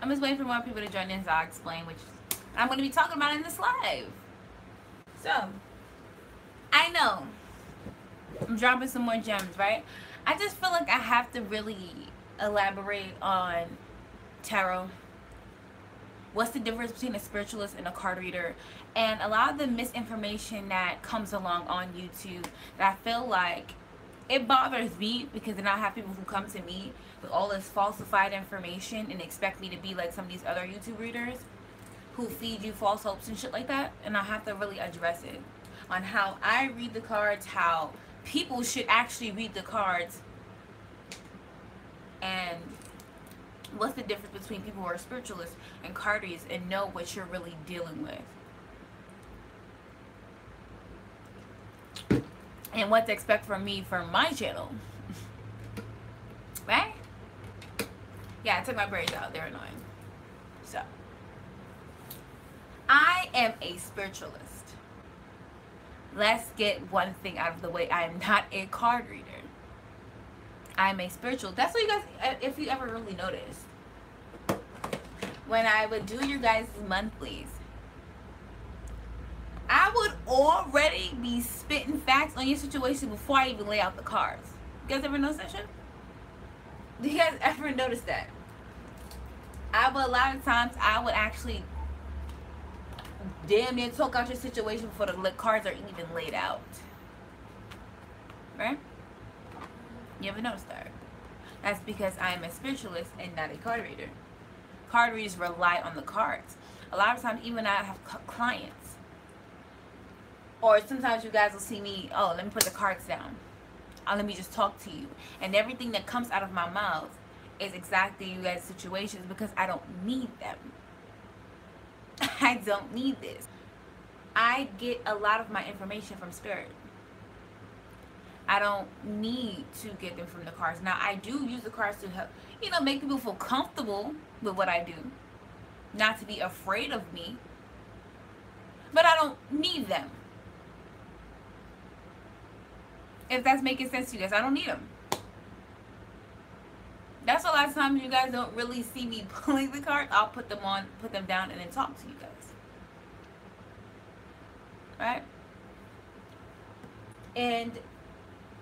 I'm just waiting for more people to join in so I'll explain, which I'm going to be talking about in this live. So, I know I'm dropping some more gems, right? I just feel like I have to really elaborate on tarot. What's the difference between a spiritualist and a card reader? And a lot of the misinformation that comes along on YouTube that I feel like it bothers me, because then I have people who come to me with all this falsified information and expect me to be like some of these other YouTube readers who feed you false hopes and shit like that. And I have to really address it on how I read the cards, how people should actually read the cards, and what's the difference between people who are spiritualists and card readers and know what you're really dealing with. And what to expect from me for my channel. Right? Yeah, I took my braids out. They're annoying. So, I am a spiritualist. Let's get one thing out of the way. I am not a card reader. I am a spiritualist. That's what you guys, if you ever really noticed, when I would do your guys' monthlies, I would already be spitting facts on your situation before I even lay out the cards. You guys ever notice that shit? Do you guys ever notice that? A lot of times, I would actually damn near talk out your situation before the cards are even laid out. Right? You ever notice that? That's because I am a spiritualist and not a card reader. Card readers rely on the cards. A lot of times, even when I have clients, or sometimes you guys will see me, oh, let me put the cards down. Let me just talk to you. And everything that comes out of my mouth is exactly you guys' situations, because I don't need them. I don't need this. I get a lot of my information from spirit. I don't need to get them from the cards. Now, I do use the cards to help, make people feel comfortable with what I do. Not to be afraid of me. But I don't need them. If that's making sense to you guys, I don't need them. That's a lot of times you guys don't really see me pulling the cards. I'll put them on, put them down, and then talk to you guys. Right? And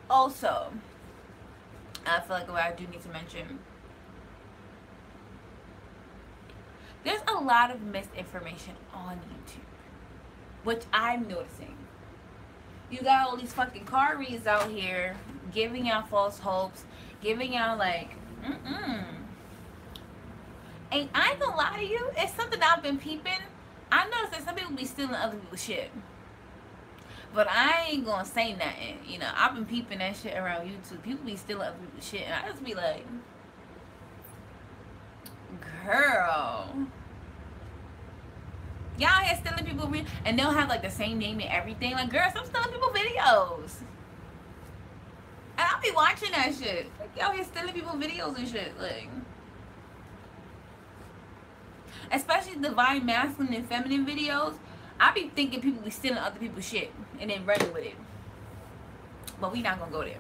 also, I feel like what I do need to mention, there's a lot of misinformation on YouTube, which I'm noticing. You got all these fucking card readers out here giving out false hopes, giving out like, And I ain't gonna lie to you, it's something I've been peeping. I noticed that some people be stealing other people's shit. But I ain't gonna say nothing. I've been peeping that shit around YouTube. People be stealing other people's shit, and I just be like, girl, y'all here stealing people, and they'll have like the same name and everything. Like, girl, stop stealing people videos. And I'll be watching that shit. Like, y'all here stealing people videos and shit. Like, especially divine masculine and feminine videos. I be thinking people be stealing other people's shit and then running with it. But we not gonna go there.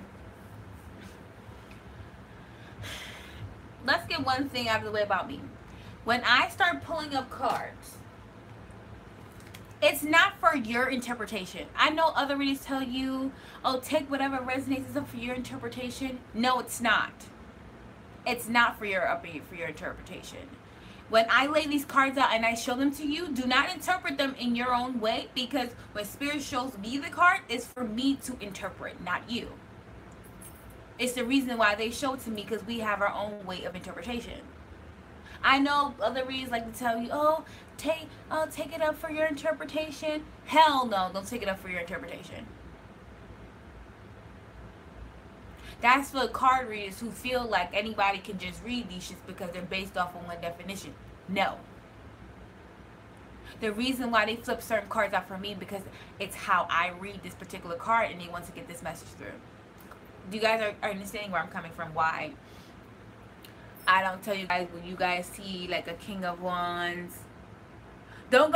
Let's get one thing out of the way about me. When I start pulling up cards, it's not for your interpretation. I know other readers tell you, oh, take whatever resonates is up for your interpretation. No, it's not. It's not for your interpretation. When I lay these cards out and I show them to you, do not interpret them in your own way, because when Spirit shows me the card, it's for me to interpret, not you. It's the reason why they show it to me, because we have our own way of interpretation. I know other readers like to tell you, oh, take it up for your interpretation. Hell no, don't take it up for your interpretation. That's for card readers who feel like anybody can just read these shits because they're based off on one definition. No. The reason why they flip certain cards out for me, because it's how I read this particular card, and they want to get this message through. You guys are understanding where I'm coming from? Why I don't tell you guys when you guys see like a King of Wands, don't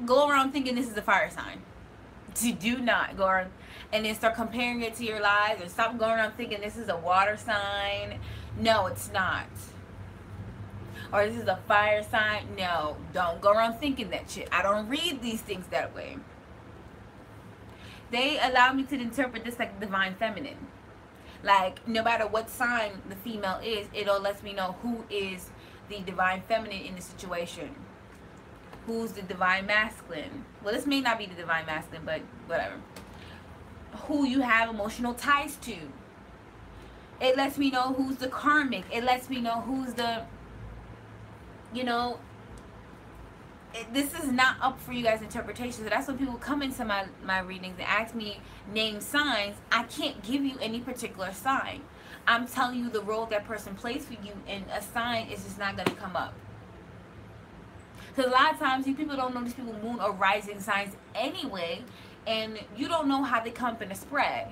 go around thinking this is a fire sign. Do not go around and then start comparing it to your lives, or stop going around thinking this is a water sign. No, it's not. or this is a fire sign. No, don't go around thinking that shit. I don't read these things that way. They allow me to interpret this like divine feminine. Like, no matter what sign the female is, it all lets me know who is the divine feminine in the situation. Who's the divine masculine. Well, this may not be the divine masculine, but whatever. Who you have emotional ties to. It lets me know who's the karmic. It lets me know who's the, you know, this is not up for you guys' interpretation. So that's when people come into my readings and ask me name signs. I can't give you any particular sign. I'm telling you the role that person plays for you, and a sign is just not going to come up. Because a lot of times you people don't know these people moon or rising signs anyway, and you don't know how they come up in a spread.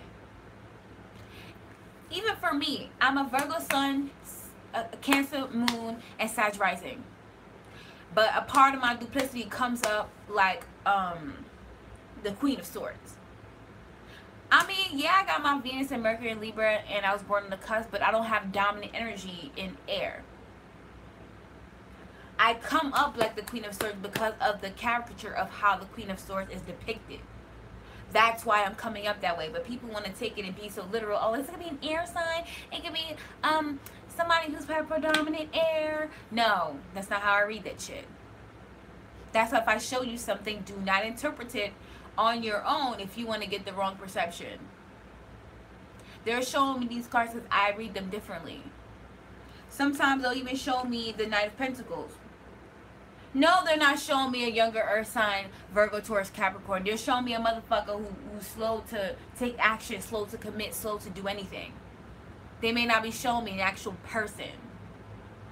Even for me, I'm a Virgo sun, a Cancer moon, and Sag rising. But a part of my duplicity comes up like the Queen of Swords. I mean, yeah, I got my Venus and Mercury in Libra, and I was born on the cusp, but I don't have dominant energy in air. I come up like the Queen of Swords because of the caricature of how the Queen of Swords is depicted. That's why I'm coming up that way. But people want to take it and be so literal. Oh, it's going to be an air sign. It could be somebody who's predominant air. No, that's not how I read that shit. That's why if I show you something, do not interpret it on your own if you want to get the wrong perception. They're showing me these cards because I read them differently. Sometimes they'll even show me the Knight of Pentacles. No, they're not showing me a younger earth sign, Virgo, Taurus, Capricorn. They're showing me a motherfucker who's slow to take action, slow to commit, slow to do anything. They may not be showing me an actual person,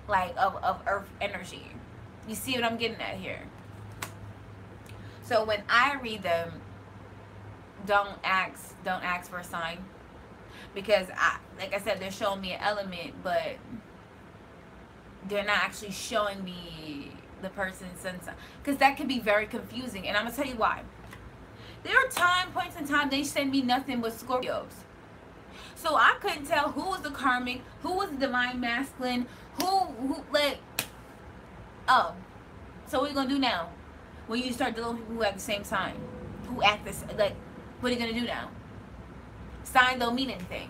like of earth energy. You see what I'm getting at here? So when I read them, don't ask for a sign. Because, like I said, they're showing me an element, but they're not actually showing me the person's sun sign. Because that can be very confusing. And I'm going to tell you why. There are points in time they send me nothing but Scorpios. So I couldn't tell who was the karmic, who was the divine masculine, who like, oh. So what are you going to do now? When you start dealing with people who have the same sign, who act this, like, what are you going to do now? Sign don't mean anything.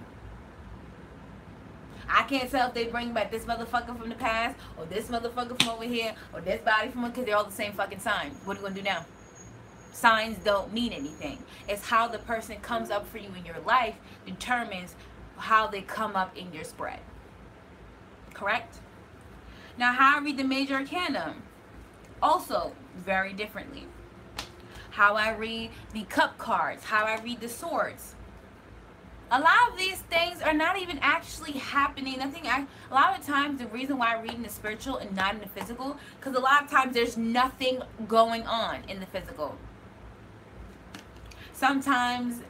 I can't tell if they bring back this motherfucker from the past, or this motherfucker from over here, or this body from, because they're all the same fucking sign. What are you going to do now? Signs don't mean anything. It's how the person comes up for you in your life determines how they come up in your spread. Correct? Now, how I read the major arcana, also very differently. How I read the cup cards, how I read the swords. A lot of these things are not even actually happening. A lot of times the reason why I read in the spiritual and not in the physical, because a lot of times there's nothing going on in the physical. Sometimes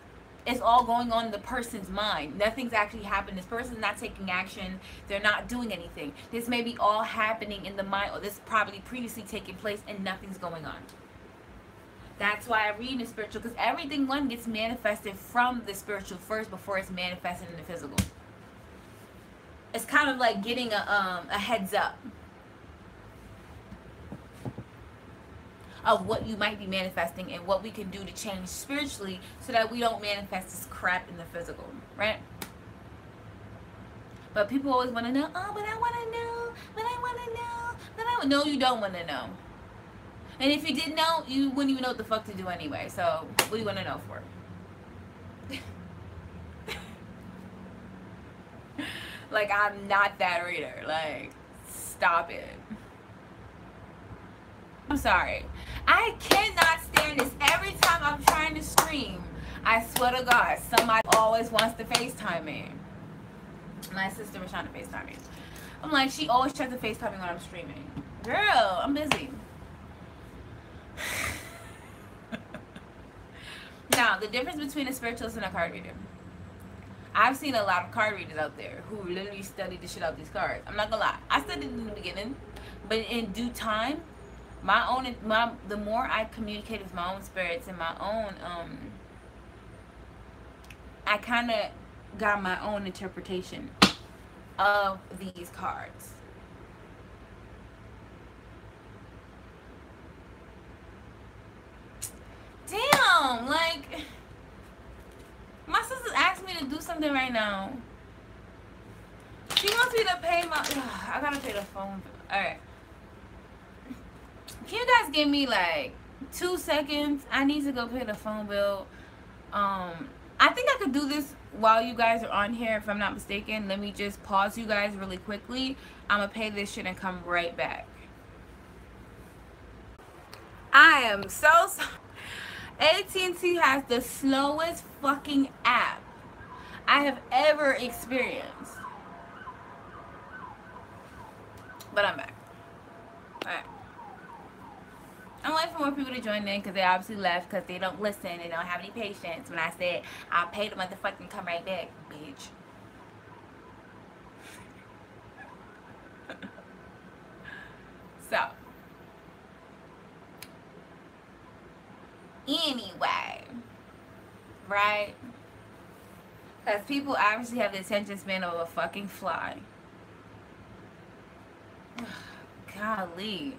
it's all going on in the person's mind. Nothing's actually happening. This person's not taking action. They're not doing anything. This may be all happening in the mind, or this probably previously taking place and nothing's going on. That's why I read in the spiritual, because everything gets manifested from the spiritual first before it's manifested in the physical. It's kind of like getting a heads up of what you might be manifesting and what we can do to change spiritually so that we don't manifest this crap in the physical, right? But people always want to know, oh, but I want to know, but I want to know, but I want to know. No, you don't want to know. And if you did know, you wouldn't even know what the fuck to do anyway. So, what do you want to know for? Like, I'm not that reader. Like, stop it. I'm sorry. I cannot stand this. Every time I'm trying to stream, I swear to God, somebody always wants to FaceTime me. My sister was trying to FaceTime me. I'm like, she always tries to FaceTime me when I'm streaming. Girl, I'm busy. Now, the difference between a spiritualist and a card reader. I've seen a lot of card readers out there who literally studied the shit out of these cards. I'm not gonna lie. I studied in the beginning, but in due time, the more I communicate with my own spirits and my own, I kind of got my own interpretation of these cards. Damn, like, my sister asked me to do something right now. She wants me to pay my, I gotta pay the phone bill. Alright. Can you guys give me like 2 seconds? I need to go pay the phone bill. I think I could do this while you guys are on here, if I'm not mistaken. Let me just pause you guys really quickly. I'm gonna pay this shit and come right back. I am so sorry. AT&T has the slowest fucking app I have ever experienced. But I'm back. Alright. I'm waiting for more people to join in because they obviously left because they don't listen. They don't have any patience when I said I'll pay the motherfucking come right back, bitch. So, anyway, right? Because people obviously have the attention span of a fucking fly. Golly.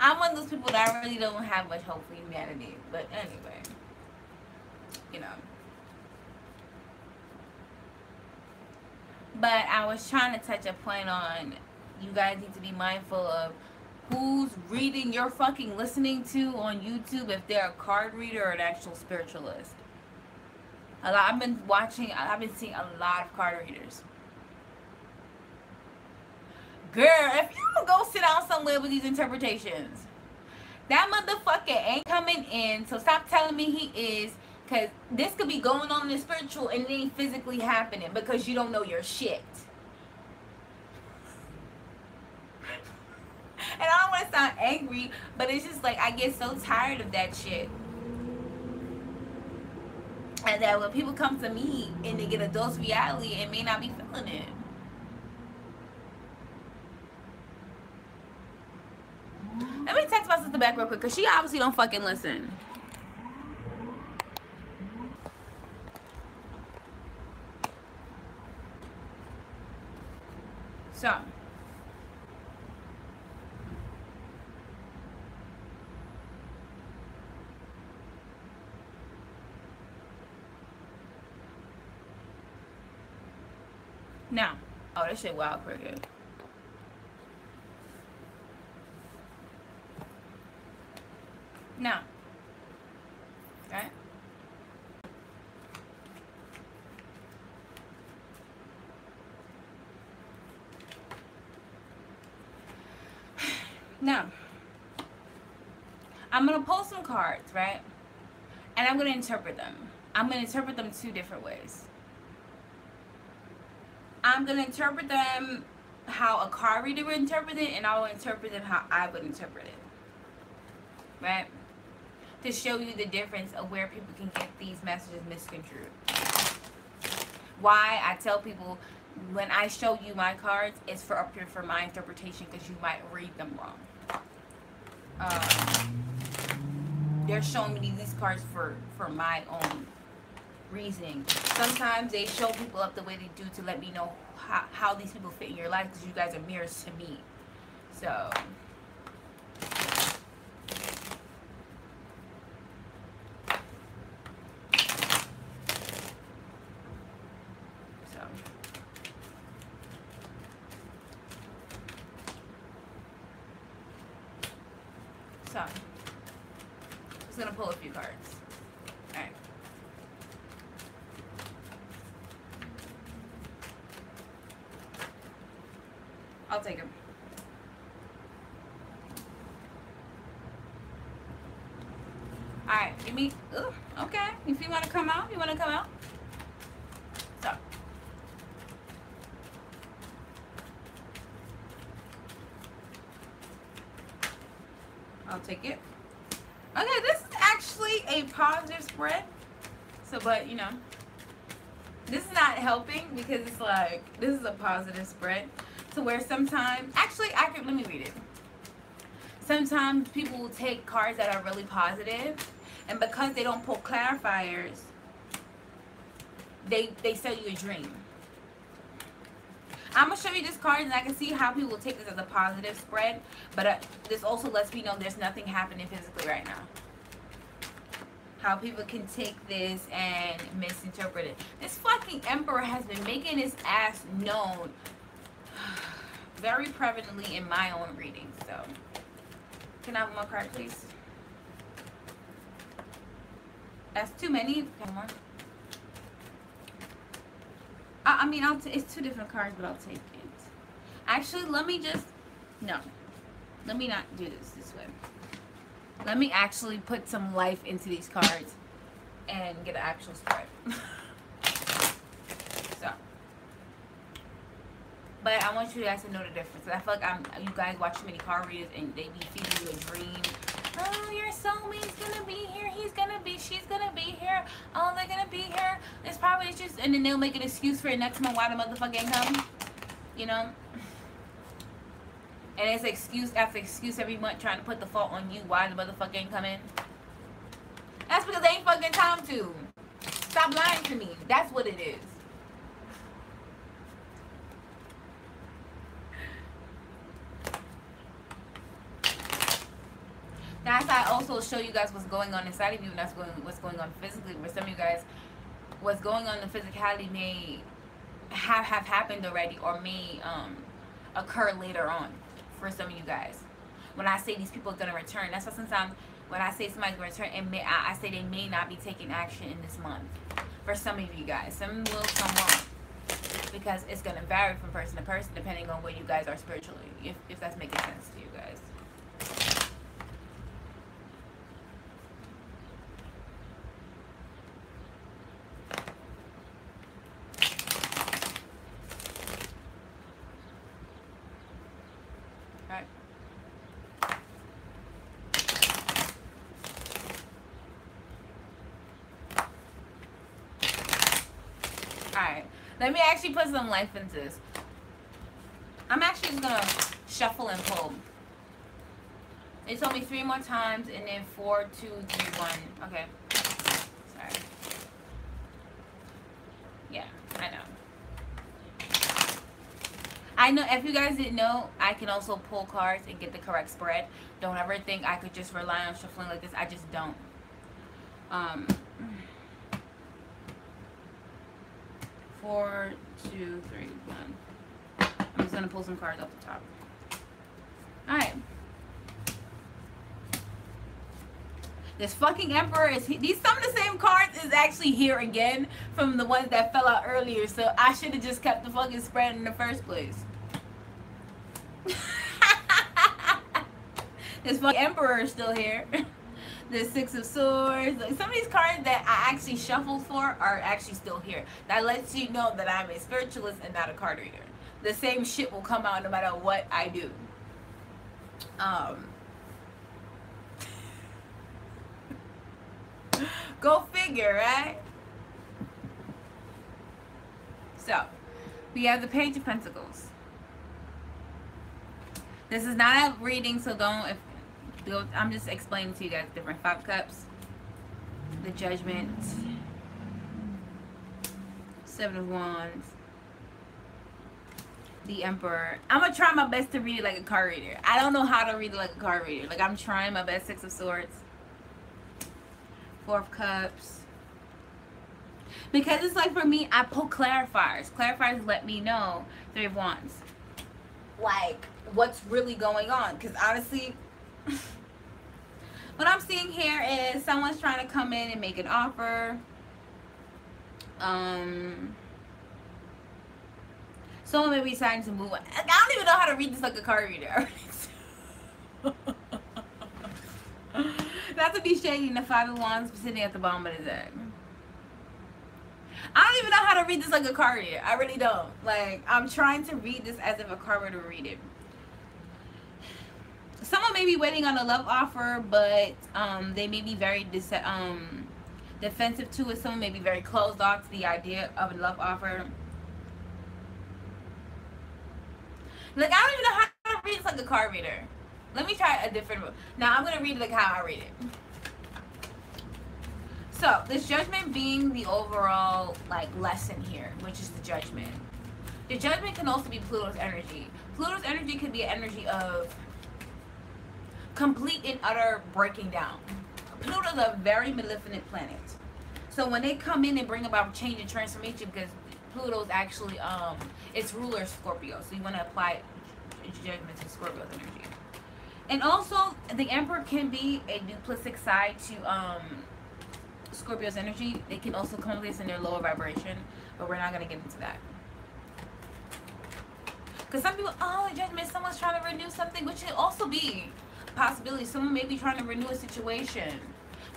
I'm one of those people that I really don't have much hope for humanity. But anyway, you know. But I was trying to touch a point on, you guys need to be mindful of who's reading you're fucking listening to on YouTube, if they're a card reader or an actual spiritualist. I've been seeing a lot of card readers. Girl, if you don't go sit down somewhere with these interpretations, that motherfucker ain't coming in. So stop telling me he is, because this could be going on in the spiritual and it ain't physically happening because you don't know your shit. And I don't want to sound angry, but it's just like I get so tired of that shit. And that when people come to me and they get a dose of reality, it may not be feeling it. Let me text my sister back real quick because she obviously don't fucking listen. So. Now. Oh, this shit wild cricket. Now, right? Now, I'm going to pull some cards, right? And I'm going to interpret them. I'm going to interpret them 2 different ways. I'm going to interpret them how a card reader would interpret it, and I will interpret them how I would interpret it. Right? To show you the difference of where people can get these messages misconstrued. Why I tell people when I show you my cards, it's for up here for my interpretation because you might read them wrong. They're showing me these cards for my own reasoning. Sometimes they show people up the way they do to let me know how these people fit in your life because you guys are mirrors to me. So... So, I'm just going to pull a few cards. Alright. I'll take them. Alright, give me... Ooh, okay. If you want to come out, you want to come out? So. I'll take it. Okay, this is actually a positive spread. So, but, you know, this is not helping because it's like, this is a positive spread. To where sometimes, actually, let me read it. Sometimes people will take cards that are really positive, and because they don't pull clarifiers, they sell you a dream. I'm going to show you this card and I can see how people will take this as a positive spread. But this also lets me know there's nothing happening physically right now. how people can take this and misinterpret it. This fucking emperor has been making his ass known very prevalently in my own reading. So, can I have one more card, please? That's too many. One more. I mean, it's two different cards, but I'll take it. Actually, let me just... No. Let me not do this way. Let me actually put some life into these cards and get an actual spread. So. But I want you guys to know the difference. I feel like you guys watch too many card readers and they be feeding you a dream. Oh, your soulmate's gonna be here. He's gonna be, she's gonna be here. Oh, they're gonna be here. It's probably just, and then they'll make an excuse for it next month why the motherfucker ain't come. You know? And it's excuse after excuse every month trying to put the fault on you why the motherfucker ain't coming. That's because they ain't fucking time to. Stop lying to me. That's what it is. That's why I also show you guys what's going on inside of you, and that's what's going on physically. For some of you guys, what's going on in the physicality may have happened already, or may occur later on. For some of you guys, when I say these people are gonna return, that's why sometimes when I say somebody's gonna return, I say they may not be taking action in this month. For some of you guys, some will, some won't, because it's gonna vary from person to person depending on where you guys are spiritually. If that's making sense to you guys. Alright, let me actually put some life into this. I'm actually just gonna shuffle and pull. They told me 3 more times and then 4, 2, 3, 1. Okay. Sorry. Yeah, I know. I know, if you guys didn't know, I can also pull cards and get the correct spread. Don't ever think I could just rely on shuffling like this. I just don't. 4, 2, 3, 1. I'm just gonna pull some cards off the top. Alright. This fucking emperor is some of the same cards is actually here again from the ones that fell out earlier, so I should have just kept the fucking spread in the first place. This fucking emperor is still here. The 6 of Swords. Like, some of these cards that I actually shuffled for are actually still here. That lets you know that I'm a spiritualist and not a card reader. The same shit will come out no matter what I do. Go figure, right? So, we have the Page of Pentacles. This is not a reading, so don't... I'm just explaining to you guys different 5 cups, the Judgment, 7 of Wands, the Emperor. I'm gonna try my best to read it like a card reader. I don't know how to read it like a card reader. Like, I'm trying my best. 6 of Swords, 4 of Cups. Because it's like, for me, I pull clarifiers. Clarifiers let me know. 3 of Wands. Like, what's really going on. Because honestly... what I'm seeing here is someone's trying to come in and make an offer. Someone may be deciding to move on. I don't even know how to read this like a card reader. Not to be shady, the 5 of Wands sitting at the bottom of the deck. I don't even know how to read this like a card reader. I really don't. Like, I'm trying to read this as if a card reader would read it. Someone may be waiting on a love offer, but they may be very defensive to it. Someone may be very closed off to the idea of a love offer. Like, I don't even know how to read this like a card reader. Let me try a different one. Now, I'm going to read it like how I read it. So, this Judgment being the overall, like, lesson here, which is the Judgment. The Judgment can also be Pluto's energy. Pluto's energy could be an energy of complete and utter breaking down. Pluto's a very malevolent planet. So when they come in and bring about change and transformation, because Pluto's actually its ruler is Scorpio, so you want to apply judgment to Scorpio's energy. And also the Emperor can be a duplicit side to Scorpio's energy. They can also come place in their lower vibration, but we're not gonna get into that. Because some people, oh, judgment, someone's trying to renew something, which should also be a possibility. Someone may be trying to renew a situation.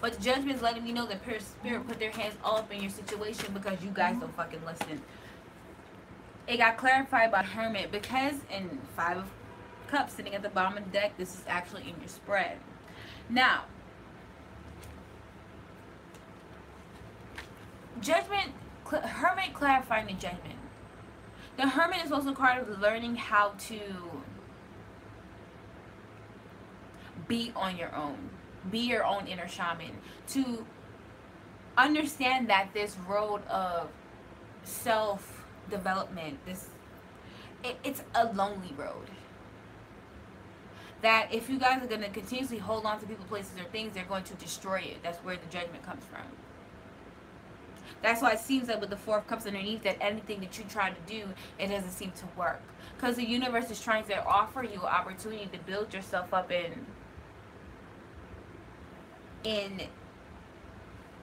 But judgment is letting me know that Spirit put their hands all up in your situation because you guys don't fucking listen. It got clarified by Hermit because in 5 of Cups sitting at the bottom of the deck, this is actually in your spread. Now, Judgment, Hermit clarifying the Judgment. The Hermit is also a card of learning how to be on your own. Be your own inner shaman. To understand that this road of self-development, it's a lonely road. That if you guys are going to continuously hold on to people, places, or things, they're going to destroy it. That's where the Judgment comes from. That's why it seems like with the 4 of Cups underneath that anything that you try to do, it doesn't seem to work. Because the universe is trying to offer you an opportunity to build yourself up in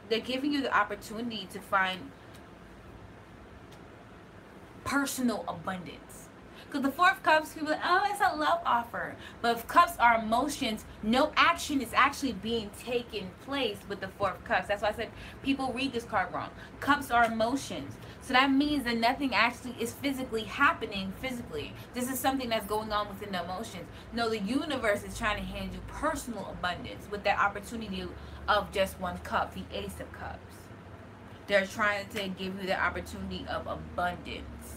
they're giving you the opportunity to find personal abundance. Because the 4 of Cups, people are like, oh, it's a love offer. But if Cups are emotions, no action is actually being taken place with the 4 of Cups. That's why I said people read this card wrong. Cups are emotions. So that means that nothing actually is physically happening physically. This is something that's going on within the emotions. No, the universe is trying to hand you personal abundance with that opportunity of just 1 cup, the Ace of Cups. They're trying to give you the opportunity of abundance,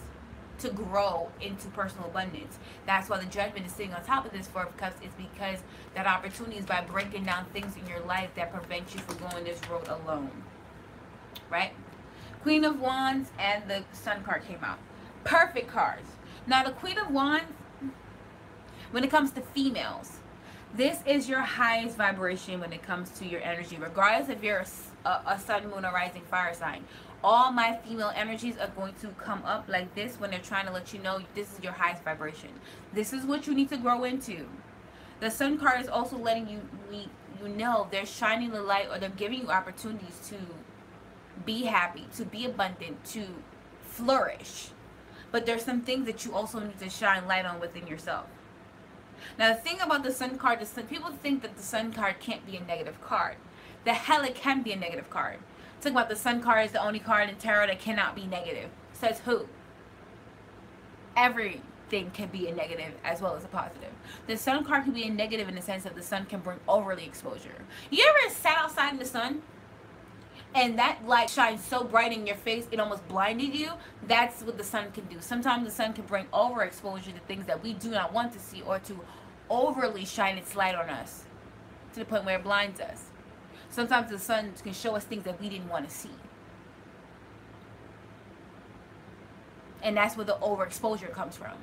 to grow into personal abundance. That's why the Judgment is sitting on top of this 4 of Cups, is because that opportunity is by breaking down things in your life that prevent you from going this road alone. Right? Queen of Wands and the Sun card came out. Perfect cards. Now the Queen of Wands, when it comes to females, this is your highest vibration when it comes to your energy, regardless if you're a sun, moon, or rising fire sign. All my female energies are going to come up like this when they're trying to let you know this is your highest vibration. This is what you need to grow into. The Sun card is also letting you know they're shining the light, or they're giving you opportunities to be happy, to be abundant, to flourish. But there's some things that you also need to shine light on within yourself. Now the thing about the Sun card is people think that the Sun card can't be a negative card. The hell it can be a negative card. Talking about the Sun card is the only card in tarot that cannot be negative. Says who? Everything can be a negative as well as a positive. The Sun card can be a negative in the sense that the sun can bring overly exposure. You ever sat outside in the sun and that light shines so bright in your face it almost blinded you? That's what the sun can do. Sometimes the sun can bring overexposure to things that we do not want to see, or to overly shine its light on us to the point where it blinds us. Sometimes the sun can show us things that we didn't want to see. And that's where the overexposure comes from.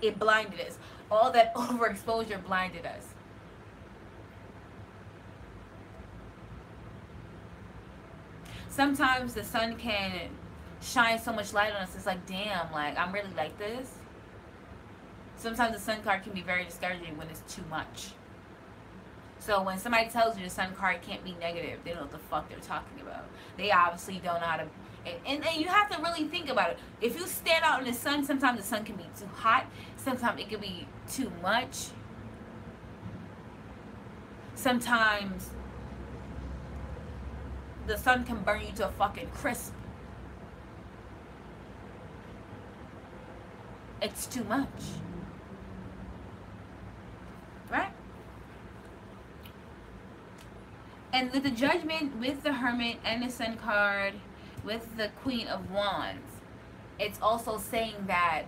It blinded us. All that overexposure blinded us. Sometimes the sun can shine so much light on us, it's like, damn, like, I'm really like this. Sometimes the Sun card can be very discouraging when it's too much. So when somebody tells you the Sun card can't be negative, they don't know what the fuck they're talking about. They obviously don't know how to... And you have to really think about it. If you stand out in the sun, sometimes the sun can be too hot. Sometimes it can be too much. Sometimes the sun can burn you to a fucking crisp. It's too much. Right? And with the Judgment, with the Hermit, and the Sun card, with the Queen of Wands, it's also saying that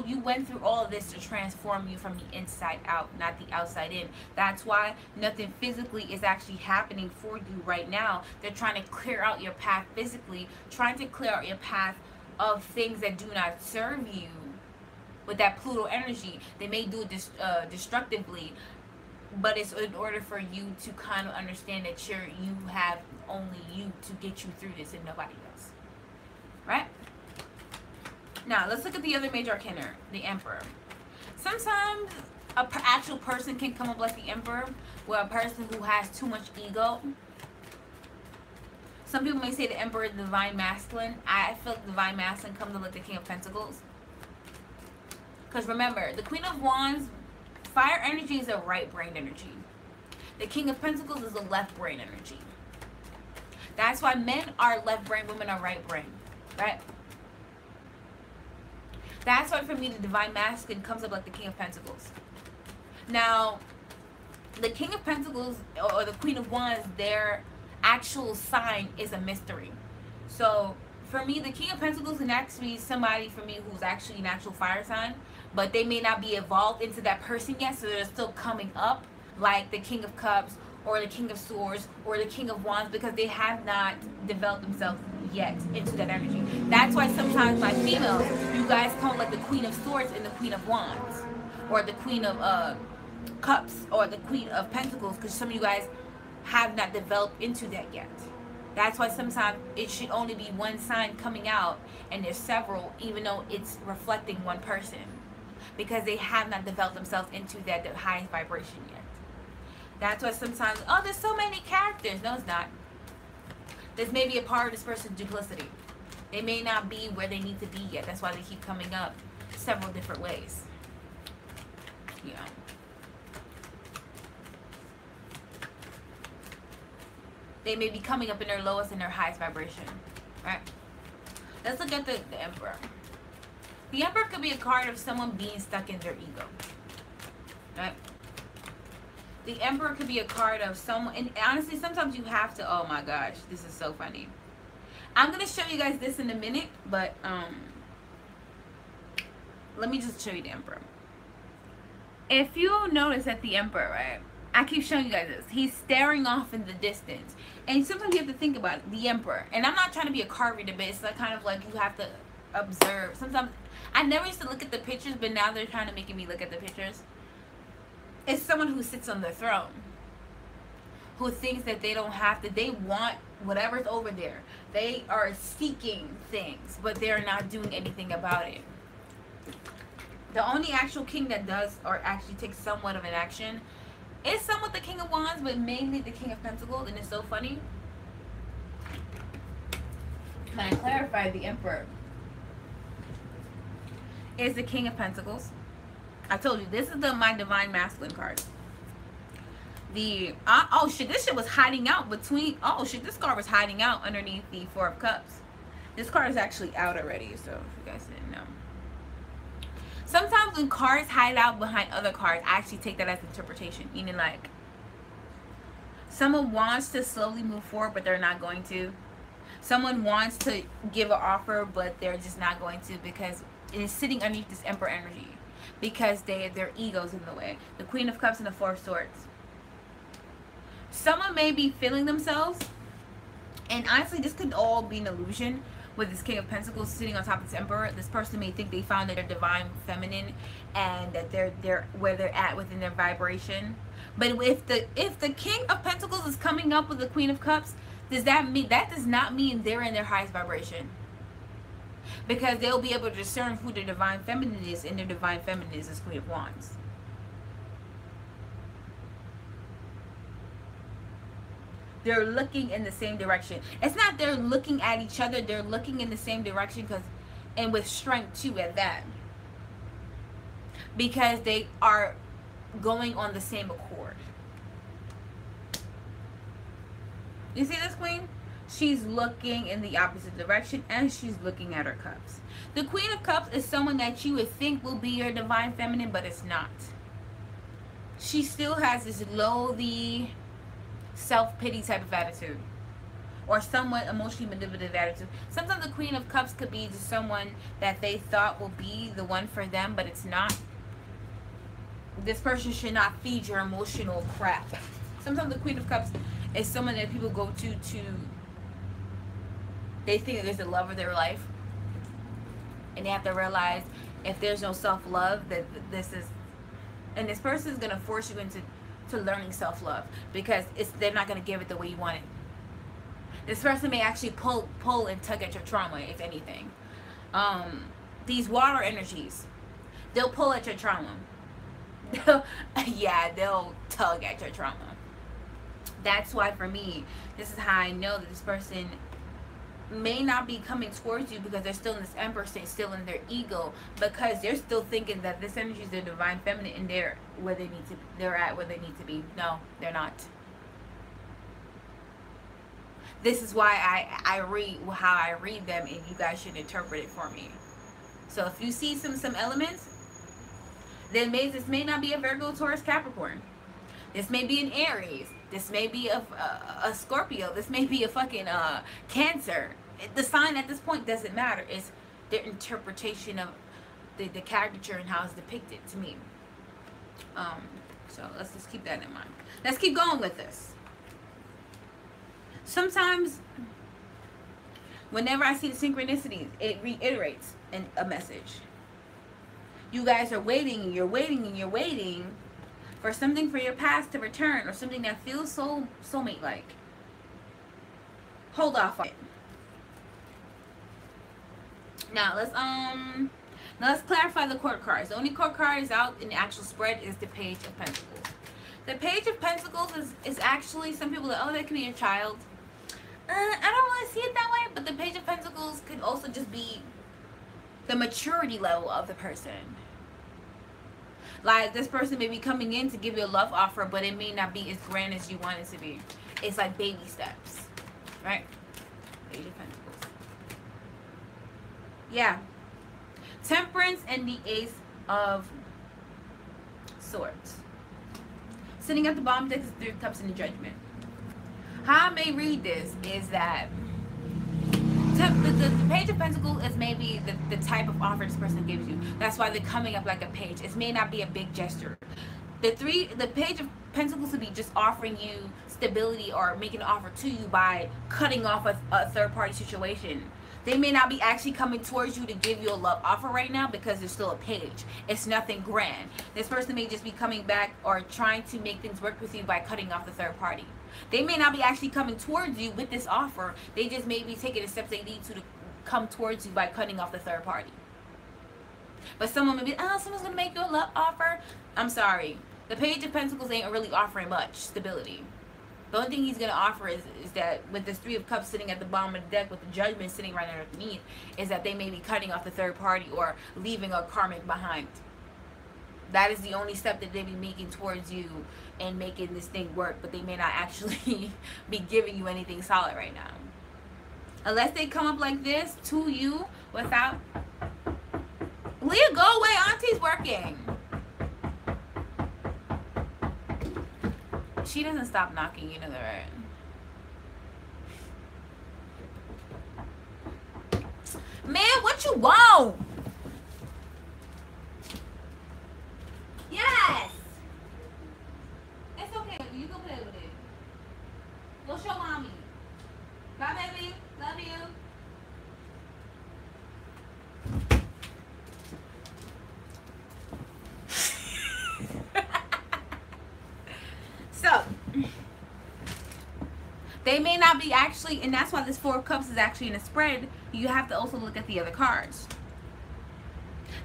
you went through all of this to transform you from the inside out, not the outside in. That's why nothing physically is actually happening for you right now. They're trying to clear out your path physically, trying to clear out your path of things that do not serve you with that Pluto energy. They may do it destructively. but it's in order for you to kind of understand that you have only you to get you through this and nobody else. Right? Now, let's look at the other major arcana, the Emperor. Sometimes an actual person can come up like the Emperor, where a person who has too much ego. Some people may say the Emperor is the divine masculine. I feel like the divine masculine comes up like the King of Pentacles. Because remember, the Queen of Wands, fire energy is a right brain energy. The King of Pentacles is a left brain energy. That's why men are left brain, women are right brain. Right? That's why for me the divine masculine comes up like the King of Pentacles. Now, the King of Pentacles or the Queen of Wands, their actual sign is a mystery. So for me, the King of Pentacles can actually be somebody for me who's actually an actual fire sign, but they may not be evolved into that person yet, so they're still coming up like the King of Cups or the King of Swords or the King of Wands, because they have not developed themselves yet into that energy. That's why sometimes by females, you guys come like the Queen of Swords and the Queen of Wands, or the Queen of Cups or the Queen of Pentacles, because some of you guys have not developed into that yet. That's why sometimes it should only be one sign coming out and there's several, even though it's reflecting one person, because they have not developed themselves into that highest vibration yet. That's why sometimes, oh, there's so many characters. No, it's not. There's maybe a part of this person's duplicity. They may not be where they need to be yet. That's why they keep coming up several different ways. Yeah. They may be coming up in their lowest and their highest vibration. Right? Let's look at the Emperor. The Emperor could be a card of someone being stuck in their ego. Right? The Emperor could be a card of someone, and honestly, sometimes you have to, oh my gosh, this is so funny. I'm going to show you guys this in a minute, but let me just show you the Emperor. If you notice that the Emperor, right, I keep showing you guys this. He's staring off in the distance. And sometimes you have to think about it, the Emperor. And I'm not trying to be a card reader, but it's like kind of like you have to observe. Sometimes, I never used to look at the pictures, but now they're trying to make me look at the pictures. It's someone who sits on the throne, who thinks that they don't have to, they want whatever's over there. They are seeking things, but they're not doing anything about it. The only actual king that does, or actually takes somewhat of an action, is somewhat the King of Wands, but mainly the King of Pentacles. And it's so funny. Can I clarify? The Emperor is the King of Pentacles. I told you, this is my divine masculine card. Oh shit, this shit was hiding out between, oh shit, this card was hiding out underneath the Four of Cups. This card is actually out already, so if you guys didn't know. Sometimes when cards hide out behind other cards, I actually take that as interpretation. Meaning like, someone wants to slowly move forward, but they're not going to. Someone wants to give an offer, but they're just not going to, because it is sitting underneath this Emperor energy. Because their ego's in the way. The Queen of Cups and the Four of Swords. Someone may be feeling themselves, and honestly this could all be an illusion with this King of Pentacles sitting on top of this Emperor. This person may think they found their divine feminine and that they're where they're at within their vibration. But if the King of Pentacles is coming up with the Queen of Cups, does that does not mean they're in their highest vibration. Because they'll be able to discern who their divine feminine is, and their divine feminine is this Queen of Wands. They're looking in the same direction. It's not they're looking at each other, they're looking in the same direction, and with strength too at that. Because they are going on the same accord. You see this Queen? She's looking in the opposite direction, and she's looking at her cups. The Queen of Cups is someone that you would think will be your divine feminine, but it's not. She still has this loathy, self-pity type of attitude, or somewhat emotionally manipulative attitude. Sometimes the Queen of Cups could be just someone that they thought will be the one for them, but it's not. This person should not feed your emotional crap. Sometimes the Queen of Cups is someone that people go to they think that it's the love of their life, and they have to realize if there's no self-love, that this person is going to force you into to learning self-love, because they're not going to give it the way you want it. This person may actually pull and tug at your trauma, if anything. These water energies, they'll pull at your trauma. They'll tug at your trauma. That's why, for me, this is how I know that this person may not be coming towards you, because they're still in this Emperor state, still in their ego, because they're still thinking that this energy is their divine feminine, and they're at where they need to be. No, they're not. This is why I read how I read them, and you guys should interpret it for me. So if you see some elements, then this may not be a Virgo, Taurus, Capricorn. This may be an Aries. This may be a Scorpio. This may be a fucking Cancer. The sign at this point doesn't matter. It's their interpretation of the caricature and how it's depicted to me. So let's just keep that in mind. Let's keep going with this. Sometimes, whenever I see the synchronicities, it reiterates a message. You guys are waiting, and you're waiting, and you're waiting for something for your past to return, or something that feels so soulmate-like. Hold off on it. Now let's clarify the court cards. The only court card is out in the actual spread is the Page of Pentacles. The Page of Pentacles is actually, some people are, oh, that could be your child. I don't really see it that way, but the Page of Pentacles could also just be the maturity level of the person. Like, this person may be coming in to give you a love offer, but it may not be as grand as you want it to be. It's like baby steps, right? Page of Pentacles. Yeah. Temperance and the Ace of Swords. Sitting at the bottom, this is Three of Cups and the Judgment. How I may read this is that the Page of Pentacles is maybe the type of offer this person gives you. That's why they're coming up like a page. It may not be a big gesture. The Page of Pentacles would be just offering you stability, or making an offer to you by cutting off a third-party situation. They may not be actually coming towards you to give you a love offer right now, because there's still a page. It's nothing grand. This person may just be coming back or trying to make things work with you by cutting off the third party. They may not be actually coming towards you with this offer. They just may be taking the steps they need to come towards you by cutting off the third party. But someone may be, oh, someone's going to make you a love offer. I'm sorry. The Page of Pentacles ain't really offering much stability. The only thing he's going to offer is that with this Three of Cups sitting at the bottom of the deck, with the Judgment sitting right underneath, is that they may be cutting off the third party or leaving a karmic behind. That is the only step that they be making towards you and making this thing work, but they may not actually be giving you anything solid right now. Unless they come up like this to you without... Leah, go away. Auntie's working. She doesn't stop knocking, you know that, right? Man, what you want? Yes! It's okay, you can play with it. Go show mommy. Bye, baby. Love you. So, they may not be actually, and that's why this Four of Cups is actually in a spread. You have to also look at the other cards.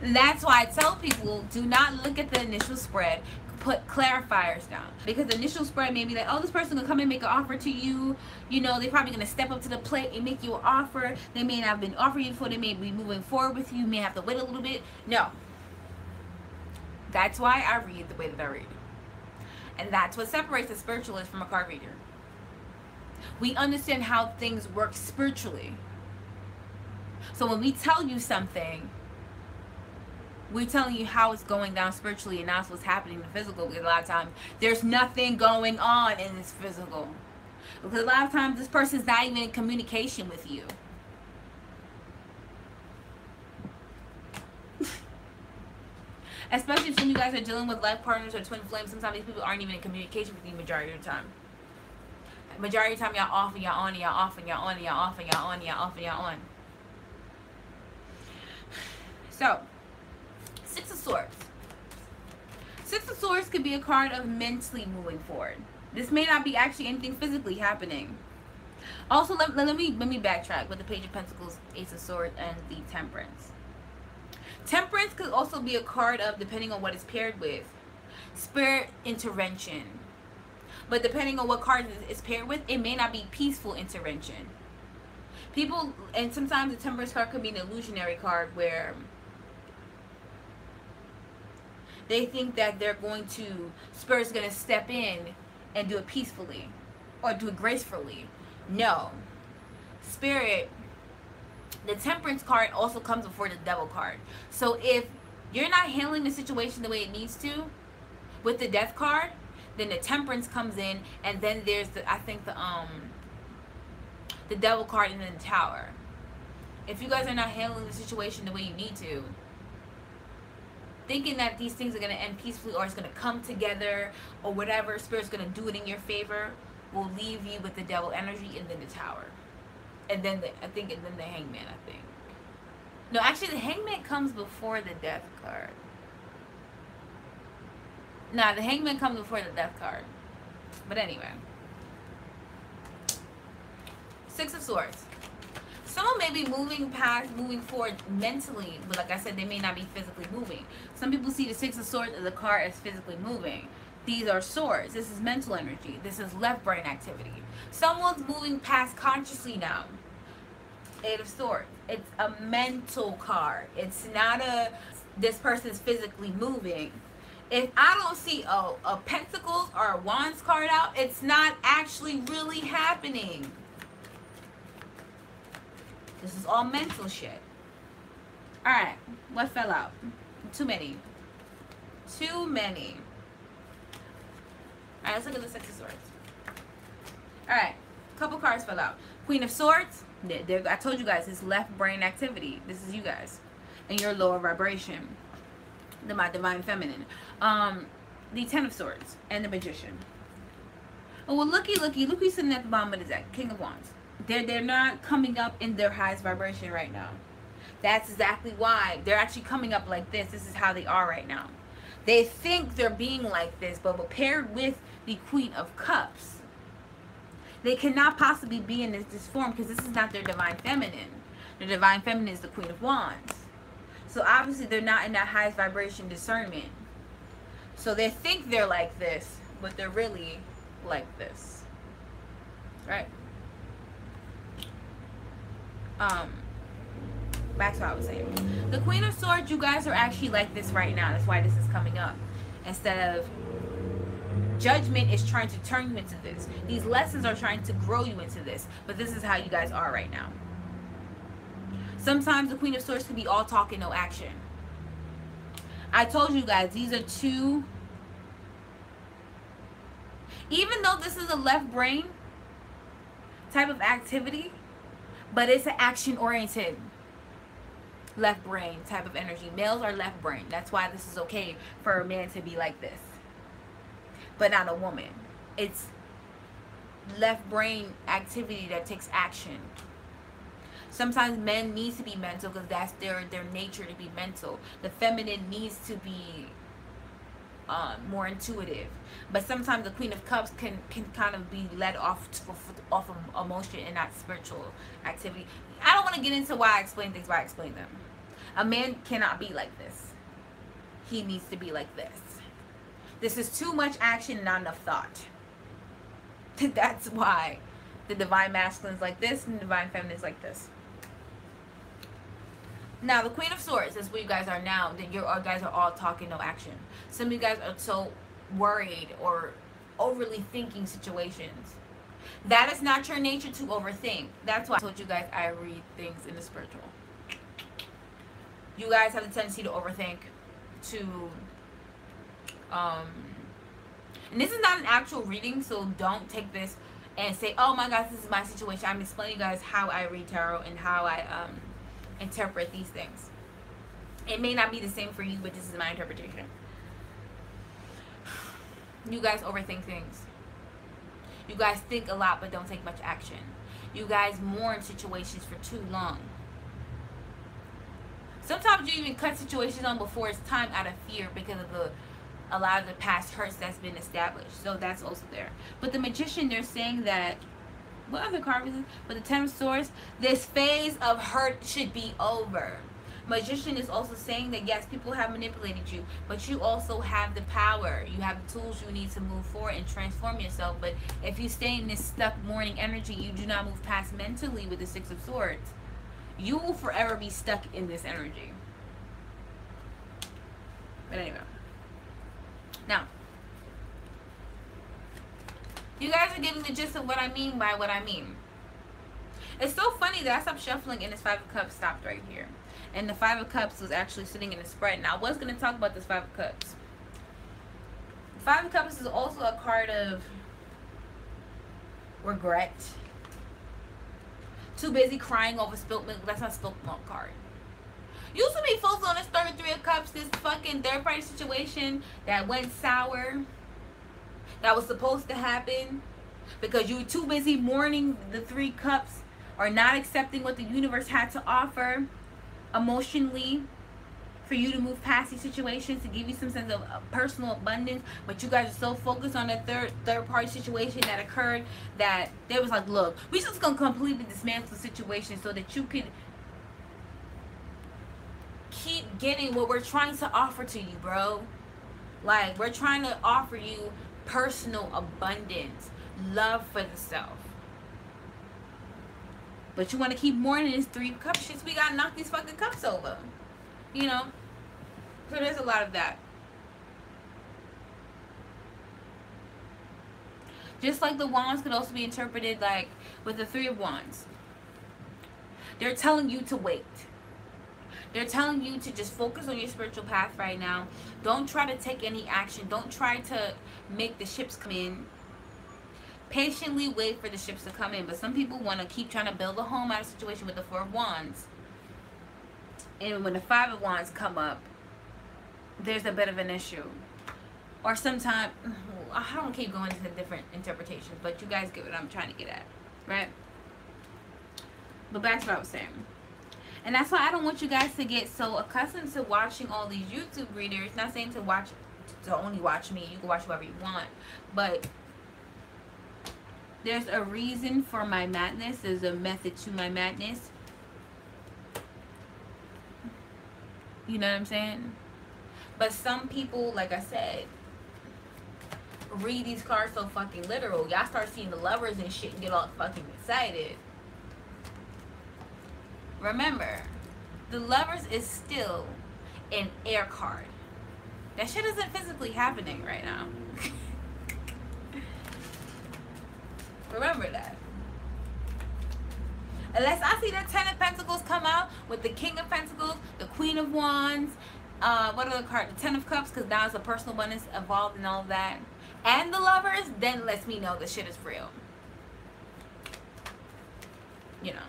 And that's why I tell people, do not look at the initial spread. Put clarifiers down. Because the initial spread may be like, oh, this person will come and make an offer to you. You know, they're probably going to step up to the plate and make you an offer. They may not have been offering you before. They may be moving forward with you. You may have to wait a little bit. No. That's why I read the way that I read. And that's what separates a spiritualist from a card reader. We understand how things work spiritually. So when we tell you something, we're telling you how it's going down spiritually, and that's what's happening in the physical. Because a lot of times there's nothing going on in this physical. Because a lot of times this person's not even in communication with you. Especially if some of you guys are dealing with life partners or twin flames. Sometimes these people aren't even in communication with you majority of the time. Majority of the time y'all off and y'all on and y'all off and y'all on and y'all off and y'all on and y'all off and y'all on. So, Six of Swords. Six of Swords could be a card of mentally moving forward. This may not be actually anything physically happening. Also, let me backtrack with the Page of Pentacles, Ace of Swords, and the Temperance. Temperance could also be a card of, depending on what it's paired with, spirit intervention. But depending on what card it's paired with, it may not be peaceful intervention. People, and sometimes the Temperance card could be an illusionary card where they think that they're going to, Spirit's going to step in and do it peacefully or do it gracefully. No. Spirit, the Temperance card also comes before the Devil card. So if you're not handling the situation the way it needs to with the Death card, then the Temperance comes in, and then there's the, I think the Devil card and then the Tower. If you guys are not handling the situation the way you need to, thinking that these things are going to end peacefully or it's going to come together or whatever, Spirit's going to do it in your favor, will leave you with the Devil energy and then the Tower. And then the Hangman, I think. No, actually the Hangman comes before the Death card. Nah, the Hangman comes before the Death card. But anyway. Six of Swords. Someone may be moving forward mentally, but like I said, they may not be physically moving. Some people see the Six of Swords as a card as physically moving. These are swords. This is mental energy. This is left brain activity. Someone's moving past consciously now. Eight of Swords. It's a mental card. It's not a, this person's physically moving. If I don't see a Pentacles or a Wands card out, it's not actually really happening. This is all mental shit. Alright, what fell out? Too many. Too many. Alright, let's look at the Six of Swords. Alright, a couple cards fell out. Queen of Swords. I told you guys, it's left brain activity. This is you guys. And your lower vibration. My Divine Feminine. The Ten of Swords. And the Magician. Oh, well, look who's sitting at the bottom of the deck. King of Wands. They're not coming up in their highest vibration right now. That's exactly why. They're actually coming up like this. This is how they are right now. They think they're being like this, but paired with the Queen of Cups, they cannot possibly be in this form because this is not their Divine Feminine. Their Divine Feminine is the Queen of Wands. So obviously they're not in that highest vibration discernment. So they think they're like this, but they're really like this. Right? Back to what I was saying. The Queen of Swords, you guys are actually like this right now. That's why this is coming up. Instead of Judgment is trying to turn you into this. These lessons are trying to grow you into this. But this is how you guys are right now. Sometimes the Queen of Swords can be all talk and no action. I told you guys, these are two. Even though this is a left brain type of activity, but it's an action-oriented left brain type of energy. Males are left brain. That's why this is okay for a man to be like this. But not a woman. It's left brain activity that takes action. Sometimes men need to be mental because that's their nature to be mental. The feminine needs to be more intuitive. But sometimes the Queen of Cups can kind of be led off of emotion and not spiritual activity. I don't want to get into why I explain things, why I explain them. A man cannot be like this. He needs to be like this. This is too much action and not enough thought. That's why the Divine Masculine is like this and the Divine Feminine is like this. Now, the Queen of Swords is where you guys are now. That you guys are all talking, no action. Some of you guys are so worried or overly thinking situations. That is not your nature to overthink. That's why I told you guys I read things in the spiritual. You guys have the tendency to overthink, and this is not an actual reading, so don't take this and say, oh my gosh, this is my situation. I'm explaining you guys how I read tarot and how I interpret these things. It may not be the same for you, but this is my interpretation. You guys overthink things. You guys think a lot but don't take much action. You guys mourn situations for too long. Sometimes you even cut situations on before it's time out of fear because of the a lot of the past hurts that's been established. So that's also there. But the Magician, they're saying that, what other card is it? But the Ten of Swords, this phase of hurt should be over. Magician is also saying that yes, people have manipulated you, but you also have the power. You have the tools you need to move forward and transform yourself. But if you stay in this stuck mourning energy, you do not move past mentally with the Six of Swords. You will forever be stuck in this energy. But anyway. Now, you guys are getting the gist of what I mean by what I mean. It's so funny that I stopped shuffling and this Five of Cups stopped right here. And the Five of Cups was actually sitting in a spread. And I was going to talk about this Five of Cups. Five of Cups is also a card of regret. Too busy crying over spilt milk. That's not a spilt milk card. Used to be focused on this third Three of Cups, this fucking third party situation that went sour, that was supposed to happen because you were too busy mourning the Three Cups or not accepting what the universe had to offer emotionally for you to move past these situations, to give you some sense of personal abundance. But you guys are so focused on that third party situation that occurred that they was like, look, we just gonna completely dismantle the situation so that you can keep getting what we're trying to offer to you, bro. Like, we're trying to offer you personal abundance, love for the self. But you want to keep mourning this Three of Cups shit. We gotta knock these fucking cups over. You know? So there's a lot of that. Just like the Wands could also be interpreted like with the Three of Wands. They're telling you to wait. They're telling you to just focus on your spiritual path right now. Don't try to take any action. Don't try to make the ships come in. Patiently wait for the ships to come in. But some people want to keep trying to build a home out of a situation with the Four of Wands. And when the Five of Wands come up, there's a bit of an issue. Or sometimes, I don't keep going into different interpretations, but you guys get what I'm trying to get at, right? But back to what I was saying. And that's why I don't want you guys to get so accustomed to watching all these YouTube readers. Not saying to only watch me. You can watch whoever you want. But there's a reason for my madness. There's a method to my madness. You know what I'm saying? But some people, like I said, read these cards so fucking literal. Y'all start seeing the Lovers and shit and get all fucking excited. Remember, the Lovers is still an air card. That shit isn't physically happening right now. Remember that. Unless I see that Ten of Pentacles come out with the King of Pentacles, the Queen of Wands, what other card? The Ten of Cups, because now it's a personal abundance involved in all of that. And the Lovers, then it lets me know the shit is real. You know.